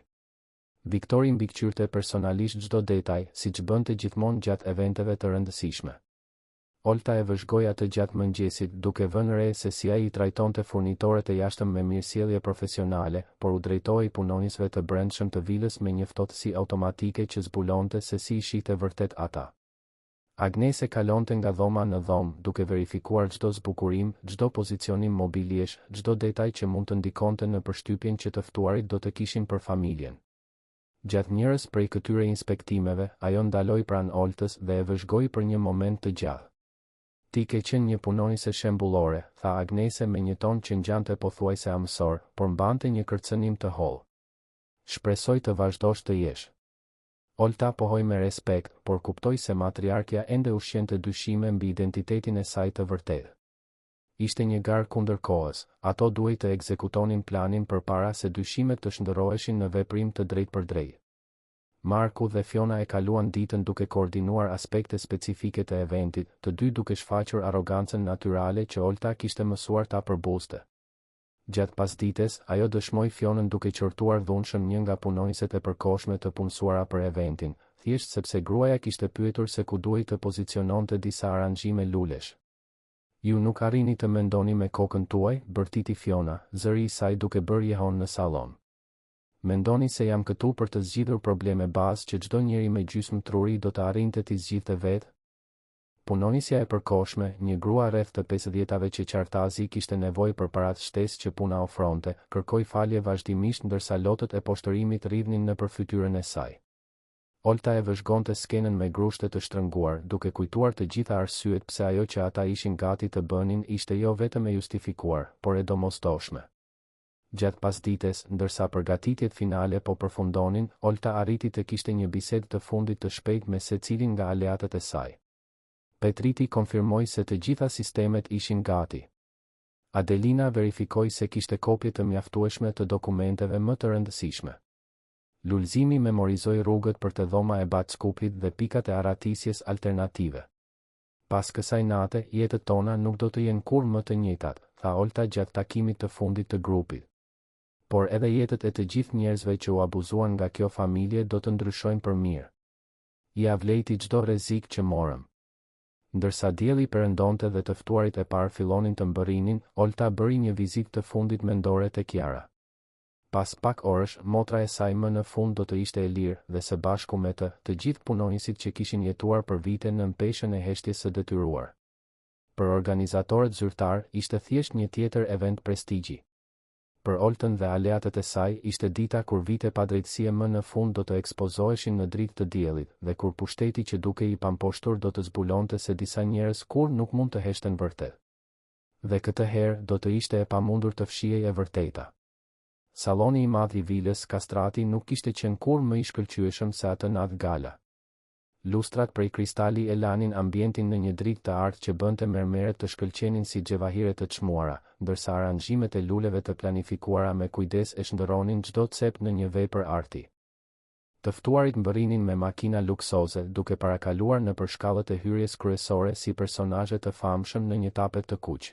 Viktori mbikëqyrte personalisht çdo detaj, siç bënte gjithmonë gjatë eventeve të rëndësishme. Olta e vëzhgoi atë gjatë mëngjesit, duke vënë re se si ai I trajtonte furnitorët e jashtëm me mirësjellje profesionale, por u drejtohej punonjësve të brendshëm të vilës me një ftohtësi automatike që zbulonte se si I shihte vërtet ata. Agnese kalonte nga dhoma në dhomë, duke verifikuar çdo zbukurim, çdo pozicionim mobiliesh, çdo detaj që mund të ndikonte në përshtypjen që të ftuarit do të kishin për familjen. Gjatë njërës prej këtyre inspektimeve, ajo ndaloi pranë Oltës dhe e vëzhgoi për një moment të gjallë. Ti ke qenë një punonjëse shembullore, tha Agnese me një ton që ngjante pothuajse amësor, por mbante një kërcënim të hollë. Shpresoj të vazhdosh të jesh. Olta pohoi me respekt, por kuptoi se matriarkja ende ushqente dyshime mbi identitetin e saj të vërtetë. Ishte një garë kundër kohës, ato duhej të ekzekutonin planin përpara se dyshimet të shndërroheshin në veprim të drejtpërdrejtë. Marku dhe Fiona e kaluan ditën duke koordinuar aspekte specifike të eventit, të dy duke shfaqur arrogancën natyrale që Olta kishte mësuar ta përbuste. Gjatë pasdites, ajo dëshmoi Fionën duke qortuar dhunshëm një nga punonjëset e përkohshme të punësuara për eventin, thjesht sepse gruaja kishte pyetur se ku duhej të poziciononte disa aranzhime lulesh. Ju nuk arrini të mendoni me kokën tuaj, bërtiti Fiona, zëri I saj duke bërë jehon në sallon. Mendoni se jam këtu për të zgjidhur probleme bazë që çdo njeri me gjysmë truri do të arrinte t'i zgjidhte vetë? Punonjësja e përkohshme, një grua rreth të 50-tave që qartazi kishte nevojë për paratë shtesë që puna ofronte, kërkoi falje vazhdimisht ndërsa lotët e poshtërimit rridhnin nëpër fytyrën e saj. Olta e vëzhgonte skenën me grushte të shtrënguar, duke kujtuar të gjitha arsyet pse ajo që ata ishin gati të bënin ishte jo vetëm e justifikuar, por e domosdoshme. Gjatë pasdites, ndërsa përgatitjet finale po përfundonin, Olta arriti të kishte një bisedë të fundit të shpejtë me secilin nga aleatët e saj. Petriti konfirmoi se të gjitha sistemet ishin gati. Adelina verifikoi se kishte kopje të mjaftueshme të dokumenteve më të rëndësishme. Lulzimi memorizoi rrugët për të dhoma e backupit dhe pikat e arratisjes alternative. Pas kësaj nate, jetët tona nuk do të jenë kurrë më të njëjtat, tha Olta gjatë takimit të fundit të grupit. Por edhe jetët e të gjithë njerëzve që u abuzuan nga kjo familje do të ndryshojnë për mirë. I avlejti çdo rrezik që morëm. Ndërsa dielli perëndonte dhe të ftuarit e parë fillonin të mbërrinin, Olta bëri një vizitë të fundit mendore te Kiara. Pas pak orësh, motra e saj më në fund do të ishte e lirë dhe së bashku me të gjithë punonjësit që kishin jetuar për vite në peshën e heshtjes së detyruar. Për organizatorët zyrtar, ishte thjesht një tjetër event prestigji. Për Oltën dhe aleatët e saj, ishte dita kur vite padrejtësie më në fund do të ekspozoheshin në dritë të diellit dhe kur pushteti që duke i pamposhtur do të zbulonte se disa njerëz kur nuk mund të heshten vërtet. Dhe këtë herë do të ishte e pamundur të fshihej e vërteta. Salloni i madh i vilës Kastrati nuk kishte qenë kur më i shkëlqyeshëm se atë natë gala. Lustrat prej kristali e lanin ambientin në një dritë të artë që bënte mermeret të shkëlqenin si xhevahire të çmuara, ndërsa aranxhimet e luleve të planifikuara me kujdes e shndërronin çdo cep në një vepër arti. Të ftuarit mbërrinin me makina luksoze, duke parakaluar nëpër shkallët e hyrjes kryesore si personazhe të famshëm në një tapet të kuq.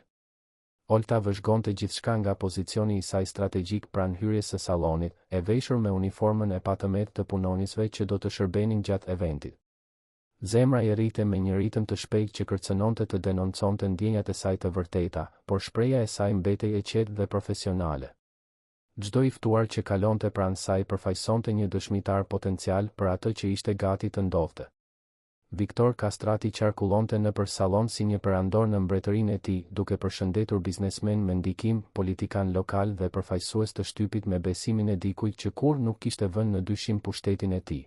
Olta vëzhgonte gjithçka nga pozicioni i saj strategjik pranë hyrjes së sallonit, e veshur me uniformën e patëmet të punonjësve që do të shërbenin gjatë eventit. Zemra i rrite me një ritëm të shpejtë që kërcënonte të denonconte ndjenjat e saj të vërteta, por shpreha e saj mbetej e qetë dhe profesionale. Çdo i ftuar që kalonte pranë saj përfaqësonte një dëshmitar potencial për atë që ishte gati të ndodhte. Viktor Kastrati qarkullonte nëpër sallon si një perandor në mbretërinë e tij, duke përshëndetur biznesmen me ndikim, politikan lokal dhe përfaqësues të shtypit me besimin e dikujt që kur nuk kishte vënë në dyshim pushtetin e tij.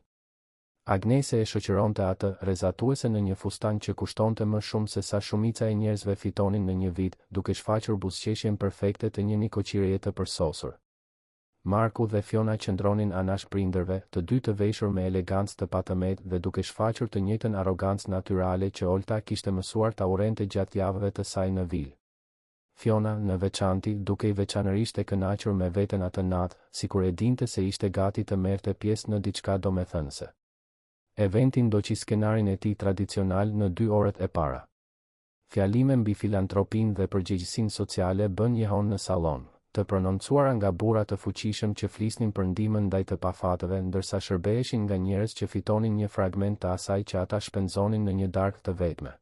Agnese e shoqëronte atë, rrezatuese në një fustan që kushtonte më shumë se sa shumica e njerëzve fitonin në një vit, duke shfaqur buzëqeshjen perfekte të një nikoqireje të përsosur. Marku dhe Fiona qëndronin anash prindërve, të dy të veshur me elegancë të patëmet dhe duke shfaqur të njëjtën arrogancë natyrale që Olta kishte mësuar ta urrente gjatë javëve të saj në vil. Fiona, në veçanti, duke i veçanërisht e kënaqur me veten atë natë, sikur e dinte se ishte gati të merrte pjesë në diçka domethënëse. Eventin ndoqi skenarin e tij tradicional në 2 orët e para. Fjalime mbi filantropinë dhe përgjegjësinë sociale bën jehon në sallon, të prononcuara nga burra të fuqishëm që flisnin për ndihmën ndaj të pafatëve, ndërsa shërbeheshin nga njerëz që fitonin një fragment të asaj që ata shpenzonin në një darkë të vetme.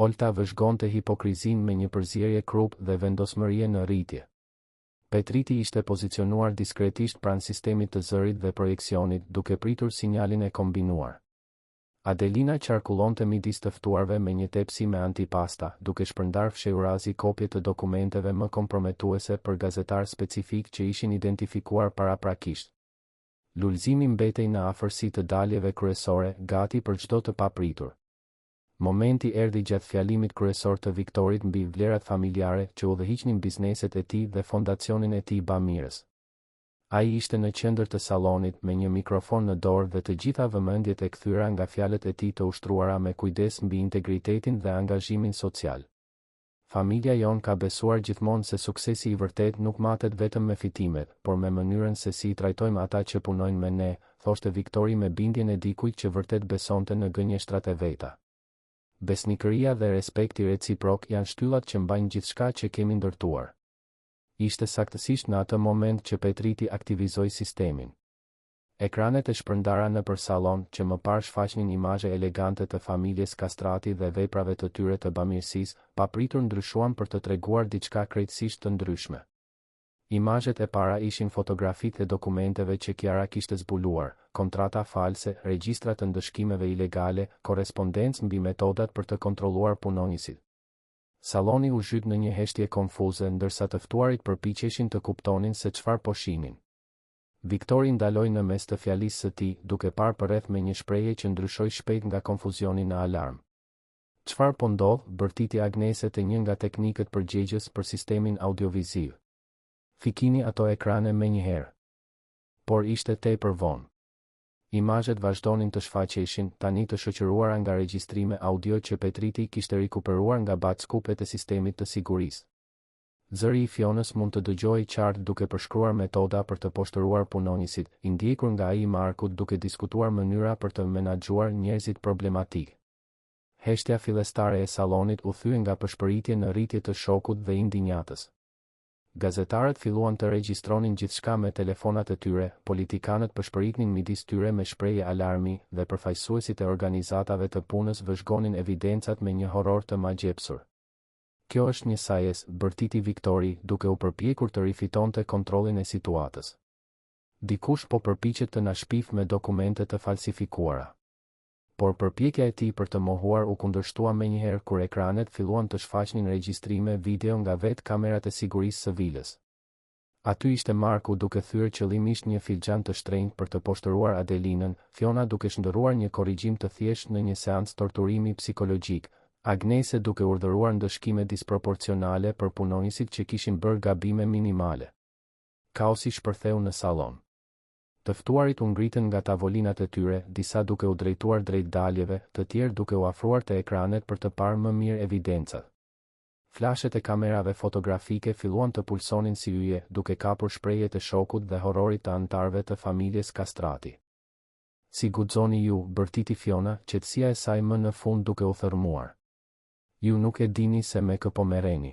Olta vëzhgonte hipokrizinë me një përzierje krup dhe vendosmërie në rritje. Petriti ishte pozicionuar diskretisht pranë sistemit të zërit dhe projeksionit, duke pritur sinjalin e kombinuar. Adelina qarkullonte midis të ftuarve me një tepsi me antipasta, duke shpërndar fshehurazi kopje të dokumenteve më komprometuese për gazetar specifik që ishin identifikuar paraprakisht. Lulëzimi mbetej në afërsi të daljeve kryesore, gati për çdo të papritur. Momenti erdhi gjatë fjalimit kryesor të Viktorit mbi vlerat familjare që udhëhiqnin bizneset e tij dhe fondacionin e tij bamirës. Ai ishte në qendër të sallonit me një mikrofon në dorë dhe të gjitha vëmendjet e kthyer nga fjalët e tij të ushtruara me kujdes mbi integritetin dhe angazhimin social. Familja jon ka besuar gjithmonë se suksesi i vërtet nuk matet vetëm me fitimet, por me mënyrën se si i trajtojmë ata që punojnë me ne, thoshte Viktori me bindjen e dikujt që vërtet besonte në gënjeshtrat e veta. Besnikëria dhe respekti reciprok janë shtyllat që mbajnë gjithçka që kemi ndërtuar. Ishte saktësisht në atë moment që Petriti aktivizoi sistemin. Ekranet e shpërndara nëpër sallon që më parë shfaqnin imazhe elegante të familjes Kastrati dhe veprave të tyre të bamirësisë, papritur ndryshuan për të treguar diçka krejtësisht të ndryshme. Imazhet e para ishin fotografitë e dokumenteve që Kiara kishte zbuluar, kontrata false, regjistra të ndëshkimeve ilegale, korrespondencë mbi metodat për të kontrolluar punonjësit. Salloni u zhyt në një heshtje konfuze, ndërsa të ftuarit përpiqeshin të kuptonin se çfarë po shihnin. Viktori ndaloi në mes të fjalisë së tij, duke parë përreth me një shprehje që ndryshoi shpejt nga konfuzioni në alarm. Çfarë po ndodh? Bërtiti Agnese të një nga teknikët përgjegjës për sistemin audioviziv. Fikini ato ekrane me njëherë. Por ishte tepër vonë. Imazhet vazhdonin të shfaqeshin, tani të shoqëruara nga regjistrime audio që Petriti kishte rikuperuar nga backupet e sistemit të sigurisë. Zëri i Fionës mund të dëgjohej qartë duke përshkruar metoda për të poshtëruar punonjësit, i ndjekur nga ai i Markut duke diskutuar mënyra për të menaxhuar njerëzit problematik. Heshtja fillestare e sallonit u thye nga pëshpëritje në rritje të shokut dhe indinjatës. Gazetarët filluan të regjistronin gjithçka me telefonat e tyre, politikanët pëshpëritnin midis tyre me shprehje alarmi dhe përfaqësuesit e organizatave të punës vëzhgonin evidencat me një horror të magjepsur. Kjo është një sajes, bërtiti Viktori, duke u përpjekur të rifitonte kontrollin e situatës. Dikush po përpiqet të na shpif me dokumente të falsifikuara. Por përpjekja e tij për të mohuar u kundërshtua menjëherë kur ekranet filluan të shfaqnin regjistrime video nga vetë kamerat e sigurisë së vilës. Aty ishte Marku duke thyer qëllimisht një filxhan të shtrenjtë për të poshtëruar Adelinën, Fiona duke shndërruar një korrigjim të thjeshtë në një seancë torturimi psikologjik, Agnese duke urdhëruar ndëshkime disproporcionale për punonjësit që kishin bërë gabime minimale. Kaosi shpërtheu në sallon. Të ftuarit u ngritën nga tavolinat e tyre, disa duke u drejtuar drejt daljeve, të tjerë duke u afruar te ekranet për të parë më mirë evidencat. Flashet e kamerave fotografike filluan të pulsonin si yje, duke kapur shprehjet e shokut dhe horrorit të anëtarëve të familjes Kastrati. Si guxoni ju, bërtiti Fiona, qetësia e saj më në fund duke u thërmuar. Ju nuk e dini se me kë po merreni.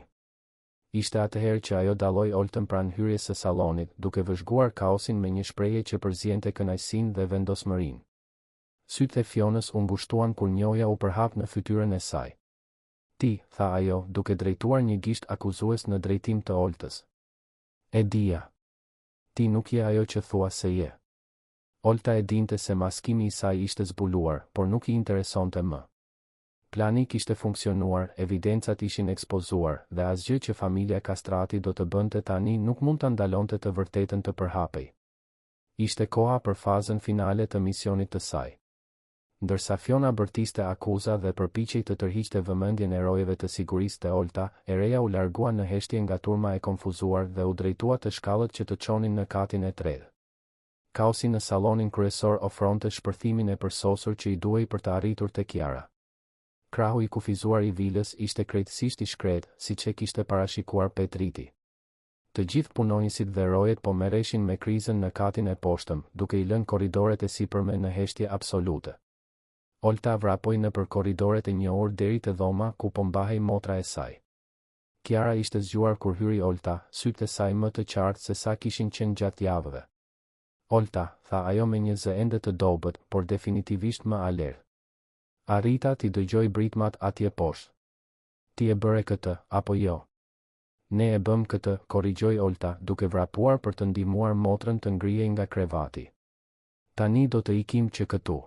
Ishte atëherë që ajo dalloi Oltën pranë hyrjes së sallonit, duke vëzhguar kaosin me një shprehje që përziente kënaqësinë dhe vendosmërinë. Sytë e Fionës u ngushtuan kur njoja u përhap në fytyrën e saj. Ti, tha ajo, duke drejtuar një gisht akuzues në drejtim të Oltës. E dija. Ti nuk je ajo që thua se je. Olta e dinte se maskimi i saj ishte zbuluar, por nuk I interesonte më. Plani kishte funksionuar, evidencat ishin ekspozuar, dhe asgjë që familja Kastrati do të bënte tani nuk mund ta ndalonte të vërtetën të përhapej. Ishte koha për fazën finale të misionit të saj. Ndërsa Fiona bërtiste akuza dhe përpiqej të tërhiqte vëmendjen e rojeve të sigurisë të Olta, e reja u largua në heshtje nga turma e konfuzuar dhe u drejtua të shkallët që të çonin në katin e tretë. Kaosi në sallonin kryesor ofronte shpërthimin e përsosur që I duhej për të arritur tek Kiara. Krahu I kufizuar I vilës ishte krejtësisht I shkretë, siç e kishte parashikuar Petriti. Të gjithë punonjësit dhe rojet po merreshin me krizën në katin e poshtëm, duke I lënë korridoret e sipërme në heshtje absolute. Olta vrapoi nëpër korridoret e njohur deri te dhoma ku po mbahej motra e saj. Kiara ishte zgjuar kur hyri Olta, sytë e saj më të qartë se sa kishin qenë gjatë javëve. Olta, tha ajo me një zë ende të dobët, por definitivisht më alert. Arrita ti dëgjoj britmat atje poshtë. Ti e bëre këtë, apo jo? Ne e bëm këtë, korrigjoi Olta, duke vrapuar për të ndihmuar motrën të ngrihej nga krevati. Tani do të ikim që këtu.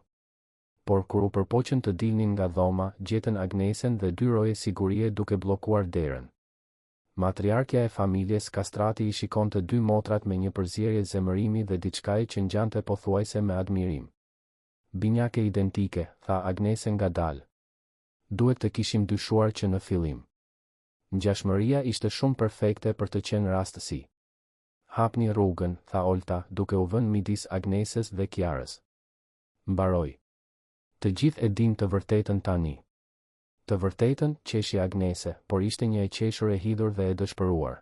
Por kur u përpoqën të dilnin nga dhoma, gjetën Agnesen dhe 2 roje sigurie duke bllokuar derën. Matriarkja e familjes Kastrati I shikonte 2 motrat me një përzierje zemërimi dhe diçkaje që ngjante pothuajse me admirim. Binjake identike, tha Agnese ngadalë. Duhet të kishim dyshuar që në fillim. Ngjashmëria ishte shumë perfekte për të qenë rastësi. Hapni rrugën, tha Olta, duke u vënë midis Agneses dhe Kiarës. Mbaroi. Të gjithë e din të vërtetën tani. Të vërtetën, qeshi Agnese, por ishte një e qeshur e hidhur dhe e dëshpëruar.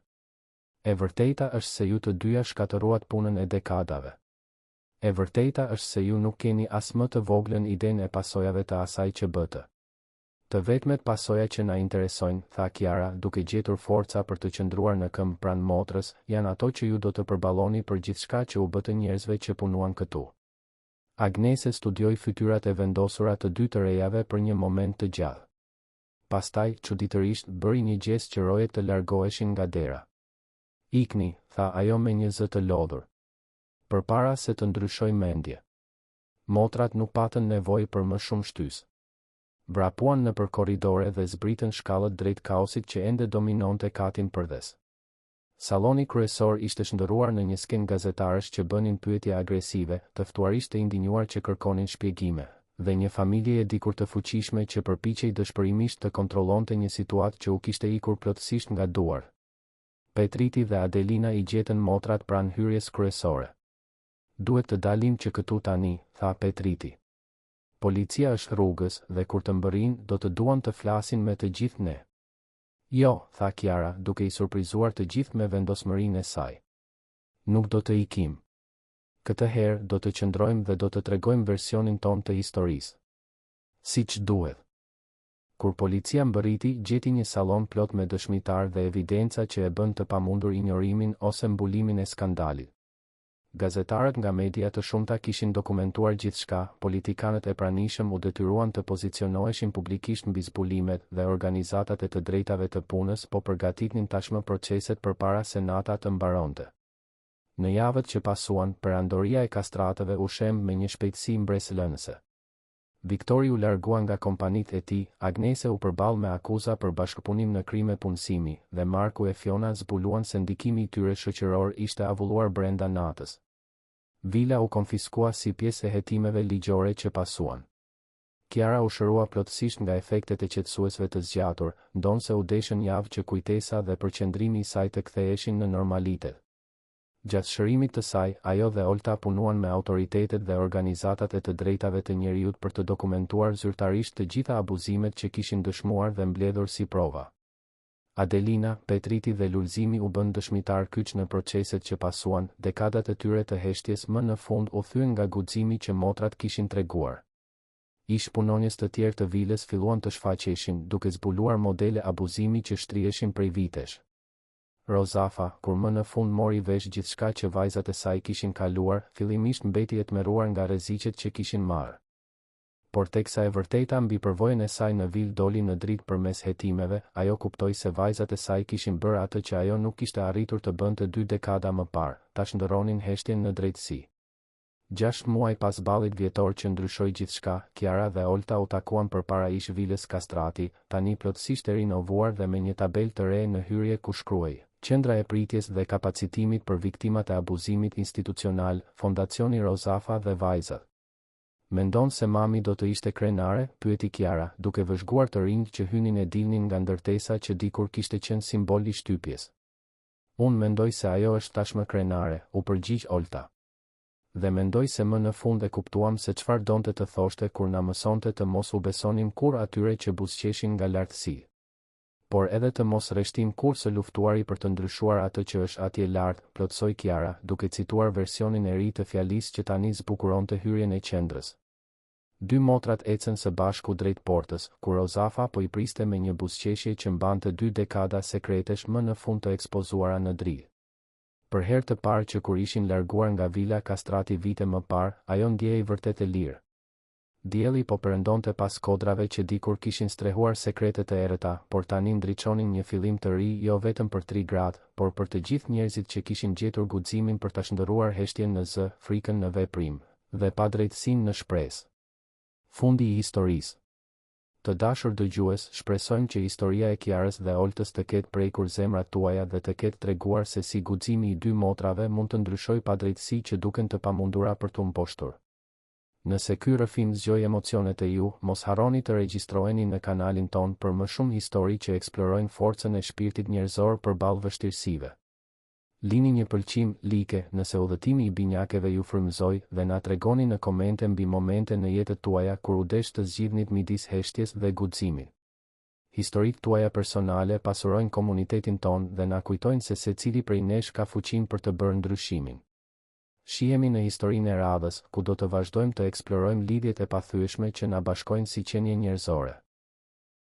E vërteta është se ju të dyja shkatëruat punën e dekadave. E vërteta është se ju nuk keni as më të voglën idenë e pasojave të asaj që bëtë. Të vetmet pasoja që na interesojnë, tha Kiara, duke gjetur forca për të qëndruar në këmbë pranë motrës, janë ato që ju do të përballoni për gjithçka që u bëtë njerëzve që punuan këtu. Agnese studioi fytyrat e vendosura të 2 të rejave për një moment të gjallë. Pastaj, çuditërisht, bëri një gjest që rojet të largoheshin nga dera. Ikni, tha ajo me një zë të lodhur. Përpara se të ndryshoj mendje. Motrat nuk patën nevojë për më shumë shtys. Vrapuan nëpër korridore dhe zbritën shkallët drejt kaosit që ende dominonte katin përdes. Salloni kryesor ishte shndërruar në një skenë gazetarësh që bënin pyetje agresive, të ftuarisht të indinjuar që kërkonin shpjegime, dhe një familje e dikur të fuqishme që përpiqej dëshpërimisht të kontrollonte një situatë që u kishte ikur plotësisht nga duar. Petriti dhe Adelina I gjetën motrat pranë hyrjes kryesore. Duhet të dalim që këtu tani, tha Petriti. Policia është rrugës dhe kur të mbërrin do të duan të flasin me të gjithë ne. Jo, tha Kiara, duke I surprizuar të gjithë me vendosmërinë e saj. Nuk do të ikim. Këtë herë do të qëndrojmë dhe do të tregojmë versionin ton të historisë. Siç duhet. Kur policia mbërriti, gjeti një sallon plot me dëshmitar dhe evidenca që e bën të pamundur injorimin ose mbulimin e skandalit. Gazetarët nga media të shumta kishin dokumentuar gjithçka, politikanët e pranishëm u detyruan të pozicionoheshin publikisht mbi zbulimet dhe organizatat e të drejtave të punës po përgatitnin tashmë proceset përpara se nata të mbaronte. Në javët që pasuan, perandoria e kastratëve u shemb me një shpejtësi mbresëlënëse. Viktori u largua nga kompanitë e tij, Agnese u përball me akuza për bashkëpunim në krime punësimi, dhe Marku e Fiona zbuluan se ndikimi i tyre shoqëror ishte avulluar brenda natës. Vila u konfiskua si pjesë e hetimeve ligjore që pasuan. Kiara u shërua plotësisht nga efektet e qetësuesve të zgjatur, ndonse u deshën javë që kujtesa dhe përqendrimi i saj të ktheheshin në normalitet. Gjatë shërimit të saj, ajo dhe Olta punuan me autoritetet dhe organizatat e të drejtave të njerëzit për të dokumentuar zyrtarisht të gjitha abuzimet që kishin dëshmuar dhe mbledhur si prova. Adelina, Petriti dhe Lulzimi u bën dëshmitar kyç në proceset që pasuan, dekadat e tyre të heshtjes më në fund u thyen nga guximi që motrat kishin treguar. Ish punonjës të tjerë të Vilës filluan të shfaqeshin, duke zbuluar modele abuzimi që shtriheshin prej vitesh. Rozafa, kur më në fund mori vesh gjithçka që vajzat e saj kishin kaluar, fillimisht mbeti e tmerruar nga rreziqet që kishin marrë. Por teksa e vërteta mbi përvojën e saj në Vil doli në dritë përmes hetimeve, ajo kuptoi se vajzat e saj kishin bërë atë që ajo nuk kishte arritur të bënte 2 dekada më parë, tash ndërronin heshtjen në drejtësi. 6 muaj pas ballit vjetor që ndryshoi gjithçka, Kiara dhe Olta u takuan përpara ish Vilës Kastrati, tani plotësisht e rinovuar dhe me një tabelë të re në hyrje ku shkruhej: Qendra e pritjes dhe kapacitimit për viktimat e abuzimit institucional, Fondacioni Rozafa dhe Vajzat. Mendon se mami do të ishte krenare, pyeti Kiara, duke vëzhguar të rinj që hynin e dilnin nga ndërtesa që dikur kishte qenë simbol i shtypjes. Unë mendoj se ajo është tashmë krenare, u përgjigj Olta. Dhe mendoj se më në fund e kuptuam se çfarë donte të thoshte kur na mësonte të mos u besonim kur atyre që buzëqeshin nga lartësi. Por edhe të mos rreshtim kur së luftuari për të ndryshuar atë që është atje lart, plotsoi Kiara, duke cituar versionin e ri të fjalisë që tani zbukuronte hyrjen e qendrës. 2 motrat ecën së bashku drejt portës, kur Rozafa po i priste me një buzëqeshje që mbante 2 dekada sekretesh më në fund të ekspozuara në dri. Për herë të parë që kur ishin larguar nga Vila Kastrati vite më parë, ajo ndjehej vërtet e lirë. Dielli po perëndonte pas kodrave që dikur kishin strehuar sekretet e errëta, por tani ndriçonin një fillim të ri jo vetëm për 3 gratë, por për të gjithë njerëzit që kishin gjetur guximin për ta shndërruar heshtjen në zë, frikën në veprim, dhe padrejtësinë në shpresë. Fundi i historisë. Të dashur dëgjues, shpresojmë që historia e Kiarës dhe Oltës të ketë prekur zemrat tuaja dhe të ketë treguar se si guximi i 2 motrave mund të ndryshojë padrejtësi që duken të pamundura për t'u mposhtur. Nëse ky rrëfim zgjoi emocionet e ju, mos harroni të regjistroheni në kanalin ton për më shumë histori që eksplorojnë forcën e shpirtit njerëzor përballë vështirësive. Lini një pëlqim, like, nëse udhëtimi i binjakeve ju frymëzoi dhe na tregoni në komente mbi momente në jetët tuaja kur u desh të zgjidhni midis heshtjes dhe guximit. Historitë tuaja personale pasurojnë komunitetin ton dhe na kujtojnë se secili prej nesh ka fuqinë për të bërë ndryshimin. Shihemi në historinë e radhës, ku do të vazhdojmë të eksplorojmë lidhjet e pathyeshme që na bashkojnë si qenie njerëzore.